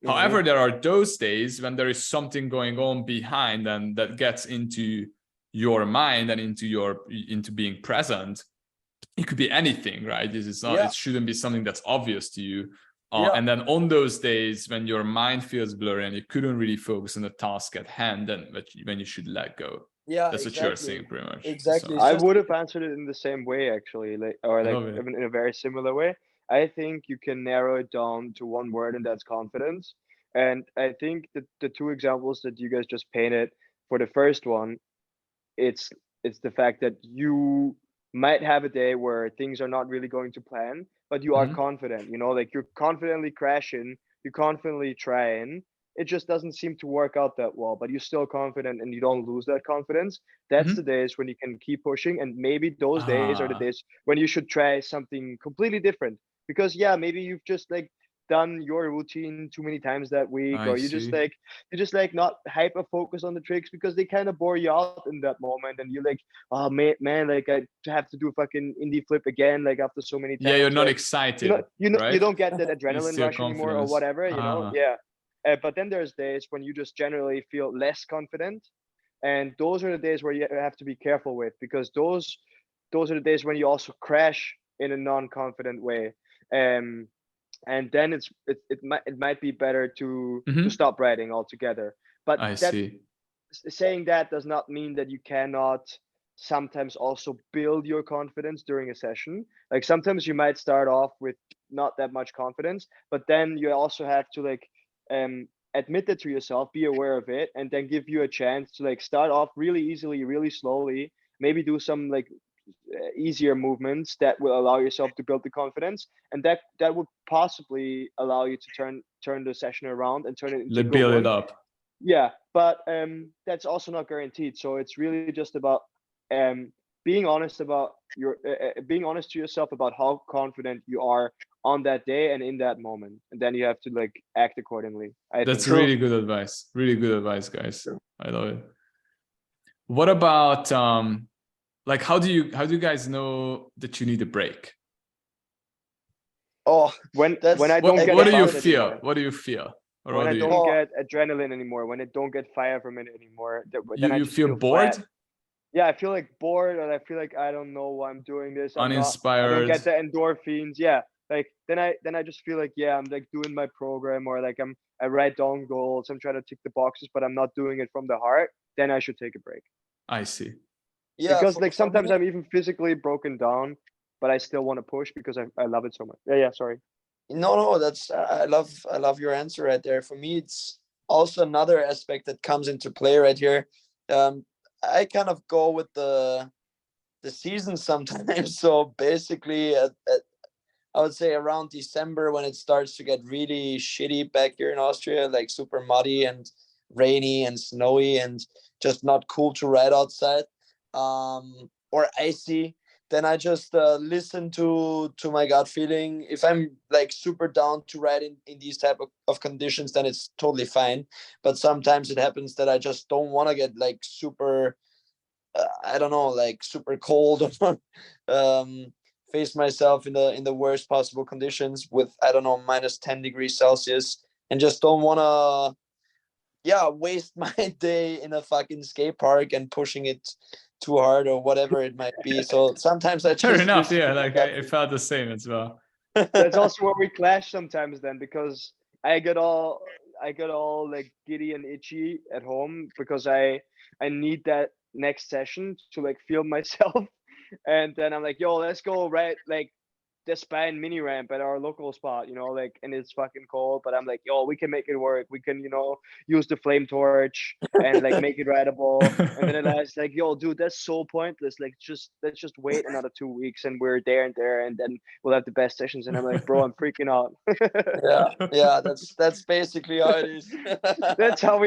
S1: However, there are those days when there is something going on behind and that gets into your mind and into being present. It could be anything, right? This is not, it shouldn't be something that's obvious to you. And then on those days when your mind feels blurry and you couldn't really focus on the task at hand, then when you should let go.
S3: Yeah,
S1: That's what you're saying, pretty much.
S3: Exactly.
S1: So,
S2: I would have answered it in the same way, actually, like in a very similar way. I think you can narrow it down to one word, and that's confidence. And I think that the two examples that you guys just painted, for the first one, it's the fact that you might have a day where things are not really going to plan, but you are confident, you know, like you're confidently crashing, you're confidently trying. It just doesn't seem to work out that well, but you're still confident and you don't lose that confidence. That's the days when you can keep pushing, and maybe those days are the days when you should try something completely different. Because yeah, maybe you've just like done your routine too many times that week, or you just like not hyper focus on the tricks because they kind of bore you out in that moment, and you're like, oh man, like I have to do a fucking indie flip again, like after so many times.
S1: Yeah, you're not
S2: like,
S1: excited.
S2: Right? You don't get that adrenaline rush
S1: confidence.
S2: anymore or whatever, you know. But then there's days when you just generally feel less confident, and those are the days where you have to be careful with, because those are the days when you also crash in a non-confident way. And then it might be better to stop writing altogether. But saying that does not mean that you cannot sometimes also build your confidence during a session. Like sometimes you might start off with not that much confidence, but then you also have to like admit it to yourself, be aware of it, and then give you a chance to like start off really easily, really slowly, maybe do some like easier movements that will allow yourself to build the confidence, and that would possibly allow you to turn the session around and turn it into
S1: build it up.
S2: Yeah, but that's also not guaranteed. So it's really just about being honest about being honest to yourself about how confident you are on that day and in that moment, and then you have to like act accordingly.
S1: That's really good advice. Really good advice, guys. True. I love it. What about like how do you guys know that you need a break?
S3: Oh,
S2: when I don't get
S1: what do you feel?
S2: Anymore.
S1: What do you feel? Or
S2: when I don't get adrenaline anymore, when I don't get fire from it anymore, then I just feel bored. Flat. Yeah, I feel like bored, and I feel like I don't know why I'm doing this.
S1: Uninspired.
S2: I don't get the endorphins. Yeah, like then I just feel like, yeah, I'm like doing my program, or like I write down goals, I'm trying to tick the boxes, but I'm not doing it from the heart. Then I should take a break.
S1: I see.
S2: Yeah, because like sometimes I'm even physically broken down, but I still want to push because I love it so much. Yeah, sorry.
S3: No, that's I love your answer right there. For me, it's also another aspect that comes into play right here. I kind of go with the season sometimes. So basically, I would say around December, when it starts to get really shitty back here in Austria, like super muddy and rainy and snowy and just not cool to ride outside, or icy, then I just listen to my gut feeling. If I'm like super down to ride in these type of conditions, then it's totally fine. But sometimes it happens that I just don't want to get like super, I don't know, like super cold or face myself in the worst possible conditions with, I don't know, minus 10 degrees Celsius, and just don't want to waste my day in a fucking skate park and pushing it too hard or whatever it might be. So sometimes I just
S1: fair enough. Yeah, like I felt the same as well.
S2: That's also where we clash sometimes then, because I get all like giddy and itchy at home because I need that next session to like feel myself, and then I'm like, yo, let's go, right? Like the span mini ramp at our local spot, like, and it's fucking cold, but I'm like, yo, we can make it work. We can, use the flame torch and like make it rideable. And then Elias like, yo, dude, that's so pointless. Like, let's just wait another 2 weeks and we're there, and then we'll have the best sessions. And I'm like, bro, I'm freaking out.
S3: Yeah, that's basically how it is.
S2: That's how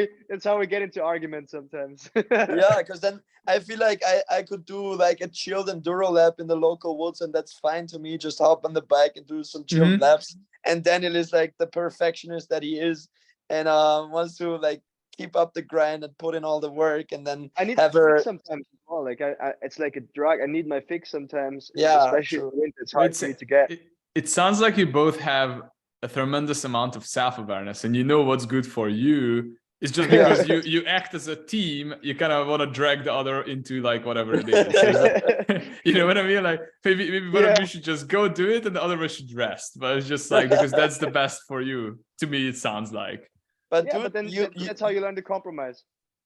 S2: we get into arguments sometimes.
S3: Yeah, because then I feel like I could do like a chilled enduro lap in the local woods, and that's fine to me. Just hop on the bike and do some chilled
S1: Mhm.
S3: laps. And Daniel is like the perfectionist that he is, and wants to like keep up the grind and put in all the work, and then
S2: I need
S3: have
S2: my
S3: her.
S2: fix sometimes as well. Like it's like a drug. I need my fix sometimes,
S3: Yeah,
S2: especially in
S3: true.
S2: the winter. It's hard
S1: It's
S2: for me to get.
S1: it sounds like you both have a tremendous amount of self-awareness and you know what's good for you. It's just
S3: Yeah.
S1: because you act as a team, you kind of want to drag the other into like whatever it is. You know what I mean? Like maybe one of
S2: Yeah.
S1: you should just go do it and the other one should rest. But it's just like because that's the best for you. To me, it sounds like.
S3: But
S2: Yeah,
S3: dude,
S2: but then that's how you learn to compromise.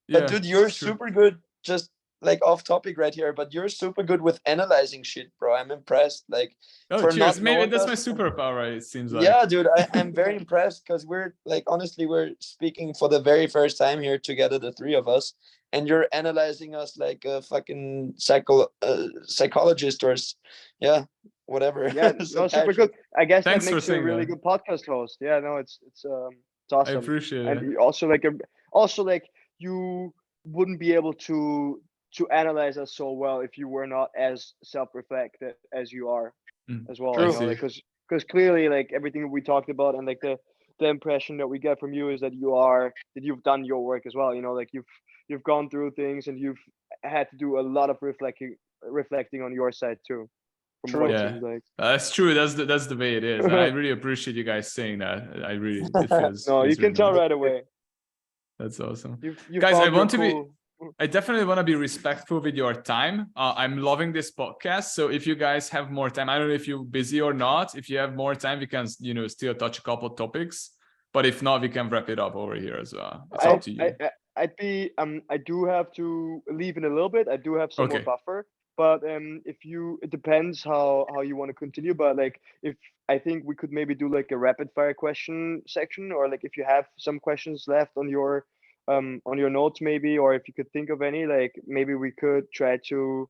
S3: but
S1: Yeah,
S3: dude, you're
S1: it's true.
S3: super good. Just like off topic right here, but you're super good with analyzing shit, bro. I'm impressed. Like
S1: Oh,
S3: for
S1: cheers.
S3: not
S1: Maybe
S3: knowing
S1: that's my
S3: us.
S1: superpower, it seems like.
S3: Yeah, dude, I'm very impressed because we're like honestly we're speaking for the very first time here together, the three of us, and you're analyzing us like a fucking psychologist or yeah, whatever.
S2: Yeah, no, super good.
S3: Psychiatrist.
S2: I guess that
S1: Thanks for
S2: makes you a
S1: saying
S2: really
S1: that.
S2: good podcast host. Yeah, no, it's
S1: I
S2: awesome.
S1: appreciate
S2: And
S1: it.
S2: you also like you wouldn't be able to analyze us so well if you were not as self-reflective as you are
S1: Mm,
S2: as well.
S1: I
S3: True.
S1: see.
S2: Like because clearly like everything we talked about and like the impression that we get from you is that you've done your work as well. Like you've gone through things and you've had to do a lot of reflecting on your side too, from what
S3: True.
S2: it
S1: Yeah,
S2: seems like.
S1: that's true. That's the way it is, and I really appreciate you guys saying that. I really it feels
S2: No, you
S1: feels
S2: can
S1: really
S2: tell
S1: nice.
S2: right away.
S1: That's awesome,
S2: You
S1: guys. I
S2: found your
S1: want to be.
S2: cool.
S1: I definitely want to be respectful with your time. I'm loving this podcast. So if you guys have more time, I don't know if you're busy or not. If you have more time, we can still touch a couple topics. But if not, we can wrap it up over here as well. It's up to you.
S2: I'd be I do have to leave in a little bit. I do have some more
S1: Okay.
S2: buffer, but it depends how you want to continue. But like if I think we could maybe do like a rapid fire question section, or like if you have some questions left on your notes maybe, or if you could think of any, like maybe we could try to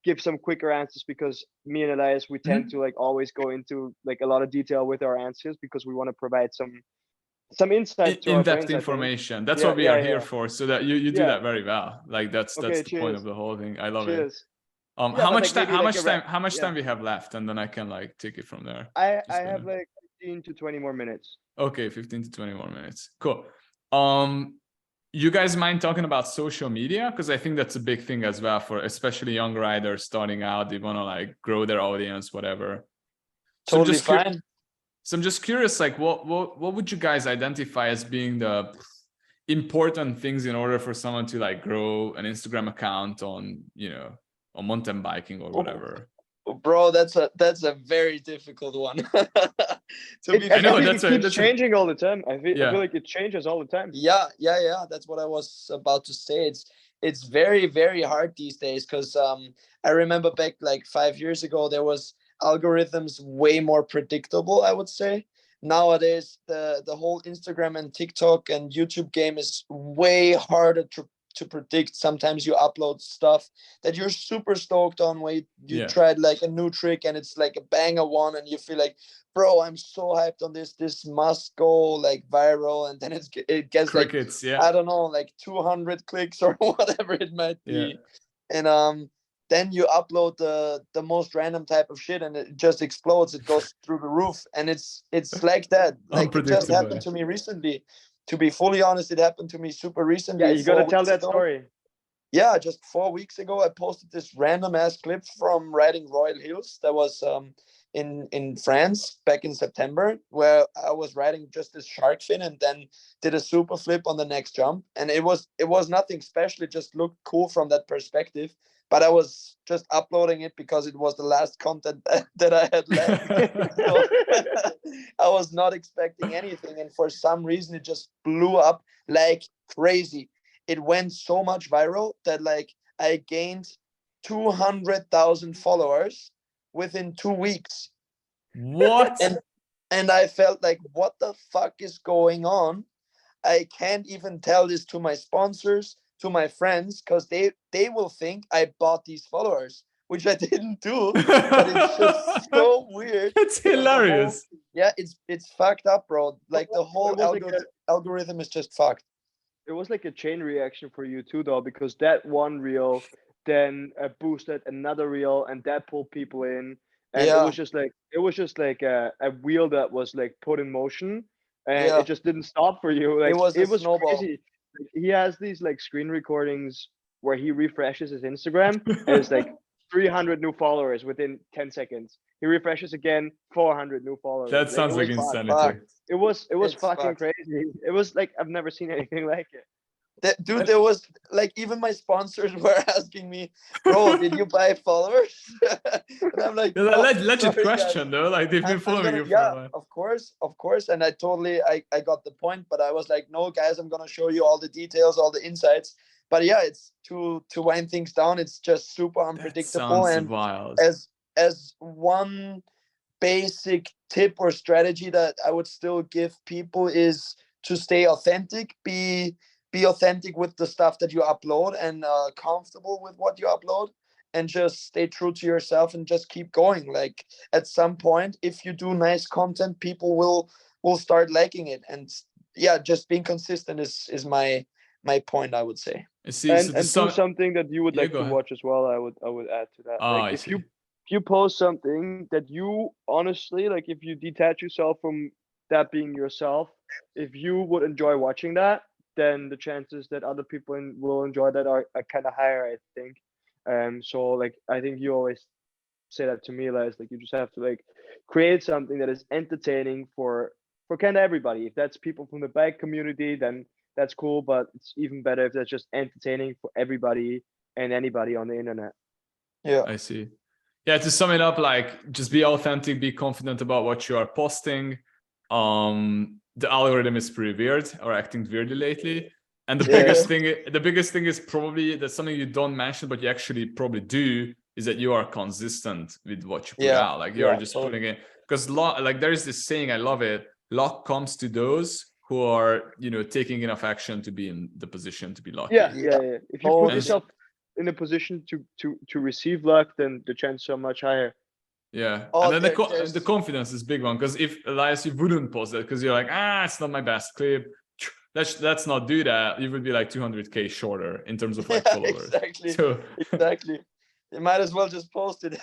S2: give some quicker answers, because me and Elias, we tend to like always go into like a lot of detail with our answers because we want to provide some insight to our
S1: In-depth
S2: brains, I think.
S1: information. That's
S2: Yeah,
S1: what we
S2: yeah,
S1: are here
S2: yeah.
S1: for. So that you do
S2: Yeah.
S1: that very well. Like that's
S2: Okay,
S1: the point of
S2: cheers.
S1: the whole thing. I love it.
S2: Cheers. Yeah,
S1: How
S2: but
S1: much
S2: like
S1: time?
S2: maybe like a wrap.
S1: How much
S2: Yeah.
S1: time we have left, and then I can like take it from there.
S2: I
S1: Just
S2: have like 15 to 20 more minutes.
S1: Okay, 15 to 20 more minutes. Cool. You guys mind talking about social media? Because I think that's a big thing as well for especially young riders starting out. They want to like grow their audience, whatever. So
S3: Totally fine.
S1: So I'm just curious, like what would you guys identify as being the important things in order for someone to like grow an Instagram account on, on mountain biking or whatever?
S3: Bro, that's a very difficult one.
S1: I know,
S2: it keeps changing all the time. I feel like it changes all the time.
S3: Yeah. That's what I was about to say. It's very, very hard these days because I remember back like 5 years ago there was algorithms way more predictable, I would say. Nowadays the whole Instagram and TikTok and YouTube game is way harder to predict. Sometimes you upload stuff that you're super stoked on where you tried like a new trick and it's like a banger one and you feel like, bro, I'm so hyped on this must go like viral, and then it gets
S1: crickets,
S3: like I don't know, like 200 clicks or whatever it might be. And then you upload the most random type of shit and it just explodes. It goes through the roof, and it's like that. Like it just happened to me recently. To be fully honest, it happened to me super recently.
S2: Yeah, you gotta tell that story.
S3: Yeah, just 4 weeks ago, I posted this random ass clip from riding Royal Hills. That was in France back in September, where I was riding just this shark fin and then did a super flip on the next jump. And it was nothing special. It just looked cool from that perspective. But I was just uploading it because it was the last content that I had left. So, I was not expecting anything. And for some reason, it just blew up like crazy. It went so much viral that like I gained 200,000 followers within 2 weeks.
S1: What?
S3: And I felt like, what the fuck is going on? I can't even tell this to my sponsors, to my friends, because they will think I bought these followers, which I didn't do. But it's just so weird.
S1: It's
S3: because the whole-
S1: hilarious.
S3: yeah, it's fucked up, bro. Like the
S2: It
S3: whole
S2: was like
S3: algorithm is just fucked.
S2: it was like a chain reaction for you too, though, because that one reel then boosted another reel, and that pulled people in, and
S3: Yeah.
S2: it was just like a wheel that was like put in motion, and
S3: Yeah.
S2: it just didn't stop for you. Like
S3: was a
S2: it was
S3: snowball.
S2: crazy. Like, he has these like screen recordings where he refreshes his Instagram, and it's like 300 new followers within 10 seconds. He refreshes again, 400 new followers.
S1: That sounds like
S2: it was fucked.
S1: insanity.
S2: It was
S3: It's
S2: fucking
S3: fucked.
S2: crazy. It was like I've never seen anything like it.
S3: Dude, there was like even my sponsors were asking me, bro, did you buy followers? And I'm like,
S1: Yeah,
S3: "No,
S1: legit
S3: sorry, guys.
S1: question though. Like they've been
S3: I'm
S1: following
S3: gonna,
S1: you for
S3: yeah,
S1: a while.
S3: of course. And I totally I got the point, but I was like, no, guys, I'm gonna show you all the details, all the insights. But yeah, it's to wind things down, it's just super
S1: That
S3: unpredictable.
S1: sounds
S3: And
S1: wild.
S3: as one basic tip or strategy that I would still give people is to stay authentic, be authentic with the stuff that you upload, and comfortable with what you upload, and just stay true to yourself and just keep going. Like at some point, if you do nice content, people will start liking it. And yeah, just being consistent is my point, I would say.
S1: I see. So
S2: And do something that you would
S1: Yeah,
S2: like
S1: go
S2: to
S1: ahead.
S2: watch as well. I would add to that.
S1: Oh,
S2: Like
S1: I
S2: if
S1: see.
S2: you post something that you honestly like, if you detach yourself from that being yourself, if you would enjoy watching that, then the chances that other people will enjoy that are kind of higher, I think. So like I think you always say that to me, Les. Like you just have to like create something that is entertaining for kind of everybody. If that's people from the bike community, then that's cool. But it's even better if that's just entertaining for everybody and anybody on the internet.
S3: Yeah.
S1: I see. Yeah, to sum it up, like just be authentic, be confident about what you are posting. The algorithm is pretty weird or acting weirdly lately. And the biggest thing is probably that's something you don't mention, but you actually probably do, is that you are consistent with what you put out. Like you're just putting it, because like there is this saying, I love it. Luck comes to those who are, taking enough action to be in the position to be lucky.
S2: Yeah. If you put
S3: Totally.
S2: yourself in a position to receive luck, then the chances are much higher.
S1: Yeah.
S3: Oh,
S1: And then
S3: there's-
S1: the confidence is big one, because if Elias, you wouldn't post that because you're like, it's not my best clip, let's not do that, you would be like 200k shorter in terms of like followers.
S3: Exactly.
S1: So
S3: Exactly. You might as well just post it.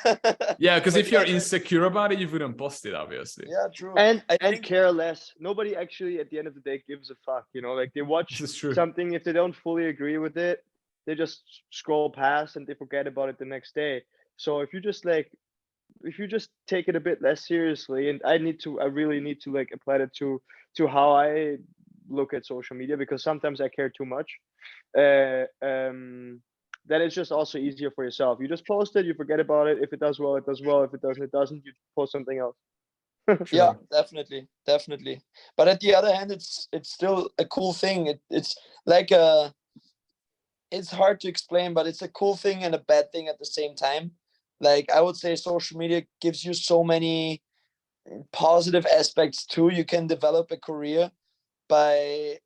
S1: yeah, because
S3: But
S1: if you're
S3: yeah,
S1: insecure about it, you wouldn't post it, obviously.
S3: yeah, true.
S2: And
S3: I
S2: and
S3: think
S2: care less. Nobody actually at the end of the day gives a fuck. Like they watch
S1: This is true.
S2: something, if they don't fully agree with it, they just scroll past and they forget about it the next day. So if you just take it a bit less seriously, and I really need to like apply it to how I look at social media, because sometimes I care too much. Then it's just also easier for yourself. You just post it, you forget about it. If it does well, it does well. If it doesn't, it doesn't. You post something else.
S3: yeah, definitely. But at the other hand, it's still a cool thing. It's like it's hard to explain, but it's a cool thing and a bad thing at the same time. Like I would say social media gives you so many positive aspects too. You can develop a career by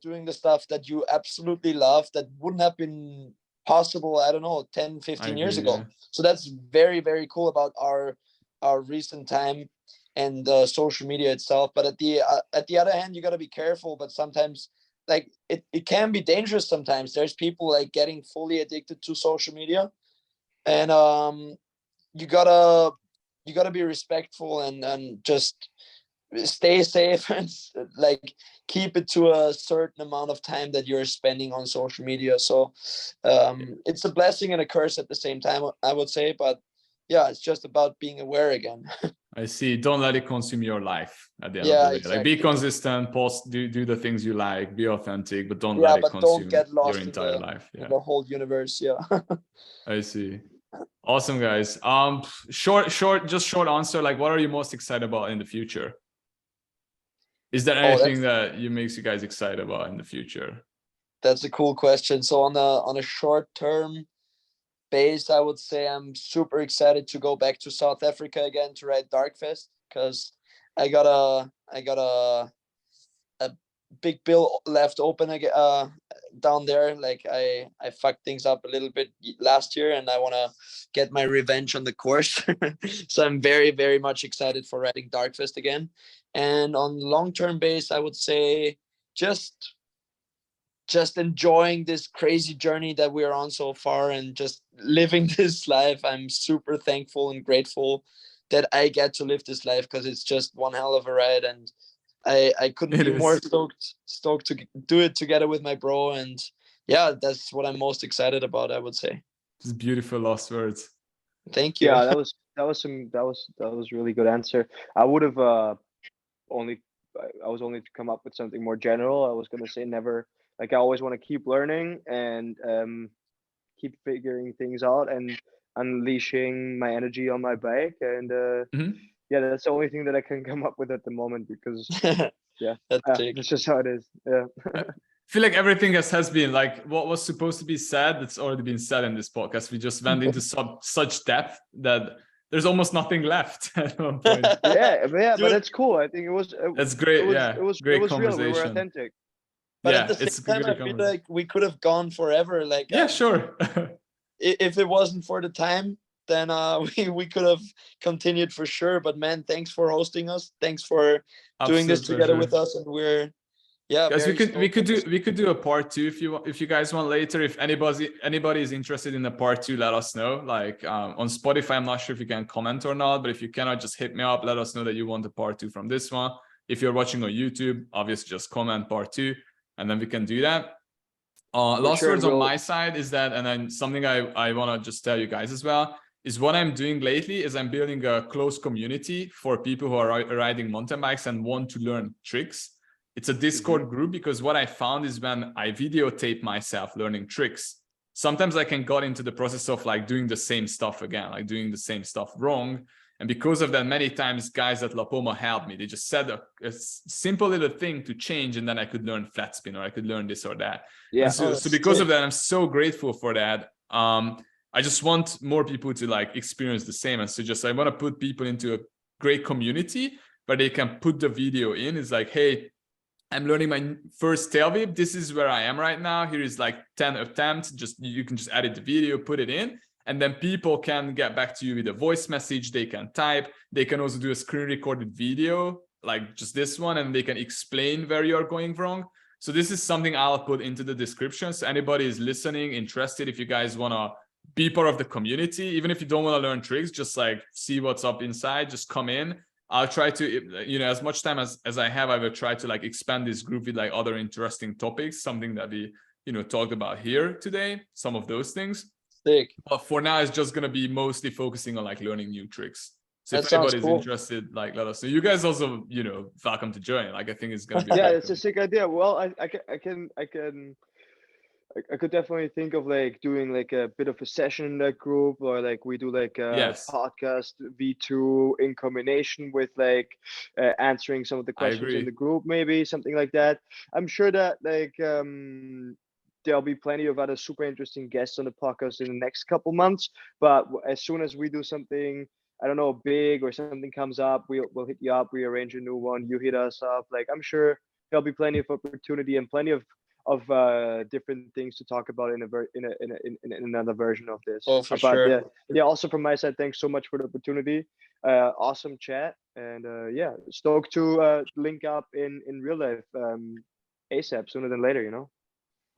S3: doing the stuff that you absolutely love, that wouldn't have been possible, I don't know, 10 15 years ago. So that's very, very cool about our recent time and social media itself. But at the other hand, you got to be careful. But sometimes like it can be dangerous. Sometimes there's people like getting fully addicted to social media, and you gotta be respectful and just stay safe and like keep it to a certain amount of time that you're spending on social media. So it's a blessing and a curse at the same time, I would say. But yeah, it's just about being aware again.
S1: I see. Don't let it consume your life at the end
S3: Yeah,
S1: of the day.
S3: exactly.
S1: Like be consistent, post, do the things you like, be authentic, but don't
S3: Yeah,
S1: let it
S3: but
S1: consume
S3: don't get lost
S1: your entire life.
S3: in
S1: Yeah,
S3: the whole universe. Yeah.
S1: I see. Awesome, guys. Short answer. Like, what are you most excited about in the future? Is there anything that makes you guys excited about in the future?
S3: That's a cool question. So on a short term base, I would say I'm super excited to go back to South Africa again to ride Darkfest. because I got a big bill left open again down there. Like I fucked things up a little bit last year, and I want to get my revenge on the course. So I'm very, very much excited for riding Darkfest again. And on long-term base, I would say just enjoying this crazy journey that we're on so far and just living this life. I'm super thankful and grateful that I get to live this life, because it's just one hell of a ride, and I couldn't be more stoked to do it together with my bro. And yeah, that's what I'm most excited about, I would say.
S1: It's beautiful last words.
S3: Thank you.
S2: Yeah, that was really good answer. I would have only I was only to come up with something more general. I was gonna say never, like I always want to keep learning and keep figuring things out and unleashing my energy on my bike. And yeah, that's the only thing that I can come up with at the moment, because yeah, that's just how it is. Yeah.
S1: I feel like everything has been like what was supposed to be said, that's already been said in this podcast. We just went into such depth that there's almost nothing left at one point.
S2: Yeah, but that's cool. I think it was.
S1: That's great.
S2: It was
S1: great
S2: real.
S1: conversation.
S2: We were authentic.
S3: But at the same time, I feel like we could have gone forever. Like
S1: yeah, sure.
S3: If it wasn't for the time, then we could have continued for sure. But man, thanks for hosting us. Thanks for doing this together with us. And we're
S1: guys, we could do a part 2 if you guys want later. If anybody is interested in a part 2, let us know. Like on Spotify, I'm not sure if you can comment or not, but if you cannot, just hit me up. Let us know that you want a part 2 from this one. If you're watching on YouTube, obviously just comment part 2, and then we can do that. Last words on my side is that, and then something I want to just tell you guys as well, is what I'm doing lately is I'm building a close community for people who are riding mountain bikes and want to learn tricks. It's a Discord group, because what I found is when I videotape myself learning tricks, sometimes I can get into the process of like doing the same stuff again, like doing the same stuff wrong. And because of that, many times guys at La Poma helped me. They just said a simple little thing to change, and then I could learn flat spin, or I could learn this or that. Yeah. So because of that, I'm so grateful for that. I just want more people to like experience the same. And so I want to put people into a great community where they can put the video in. It's like, hey, I'm learning my first tail whip. This is where I am right now. Here is like 10 attempts. You can just edit the video, put it in, and then people can get back to you with a voice message. They can type. They can also do a screen recorded video, like just this one, and they can explain where you're going wrong. So this is something I'll put into the description. So anybody is listening, interested, if you guys want to be part of the community, even if you don't want to learn tricks, just like see what's up inside, just come in. I'll try to, as much time as I have, I will try to like expand this group with like other interesting topics, something that we, talked about here today, some of those things.
S3: Sick.
S1: But for now, it's just going to be mostly focusing on like learning new tricks. So if anybody's interested, like let us know. You guys also, welcome to join. Like I think it's going to be.
S2: Yeah, it's a sick idea. Well, I could definitely think of like doing like a bit of a session in that group, or like we do like a podcast V2 in combination with like answering some of the questions in the group, maybe something like that. I'm sure that like there'll be plenty of other super interesting guests on the podcast in the next couple months. But as soon as we do something, I don't know, big or something comes up, we'll hit you up. We arrange a new one. You hit us up. Like I'm sure there'll be plenty of opportunity and plenty of different things to talk about in another version of this.
S3: Oh, for sure.
S2: Yeah. Also from my side, thanks so much for the opportunity. Awesome chat, and yeah, stoked to link up in real life ASAP, sooner than later.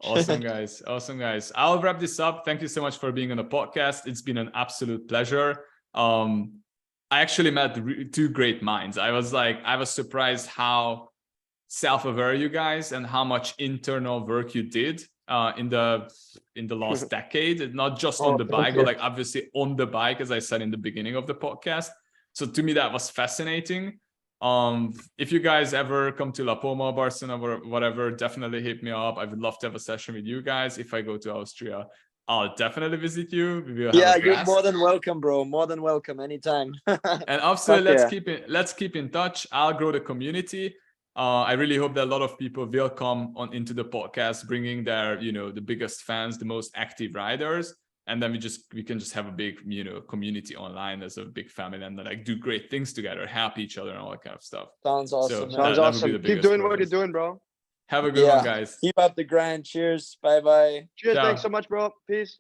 S1: Awesome guys. I'll wrap this up. Thank you so much for being on the podcast. It's been an absolute pleasure. I actually met 2 great minds. I was surprised how self-aware you guys and how much internal work you did in the last decade, not just on the bike, but like obviously on the bike, as I said in the beginning of the podcast. So to me, that was fascinating. If you guys ever come to La Poma, Barcelona, or whatever, definitely hit me up. I would love to have a session with you guys. If I go to Austria, I'll definitely visit you.
S3: You're more than welcome, bro. More than welcome anytime.
S1: And also, let's keep in touch. I'll grow the community. I really hope that a lot of people will come into the podcast, bringing their, the biggest fans, the most active riders. and then we can just have a big, you know, community online as a big family, and then like do great things together, help each other and all that kind of stuff.
S3: Sounds awesome.
S1: So
S3: man.
S2: Sounds
S1: that would be
S2: awesome.
S1: the
S2: Keep
S1: biggest
S2: doing what you're
S1: purpose.
S2: doing, bro.
S1: Have a good one, guys.
S3: Keep up the grind. Cheers. Bye bye.
S2: Cheers.
S1: Ciao.
S2: Thanks so much, bro. Peace.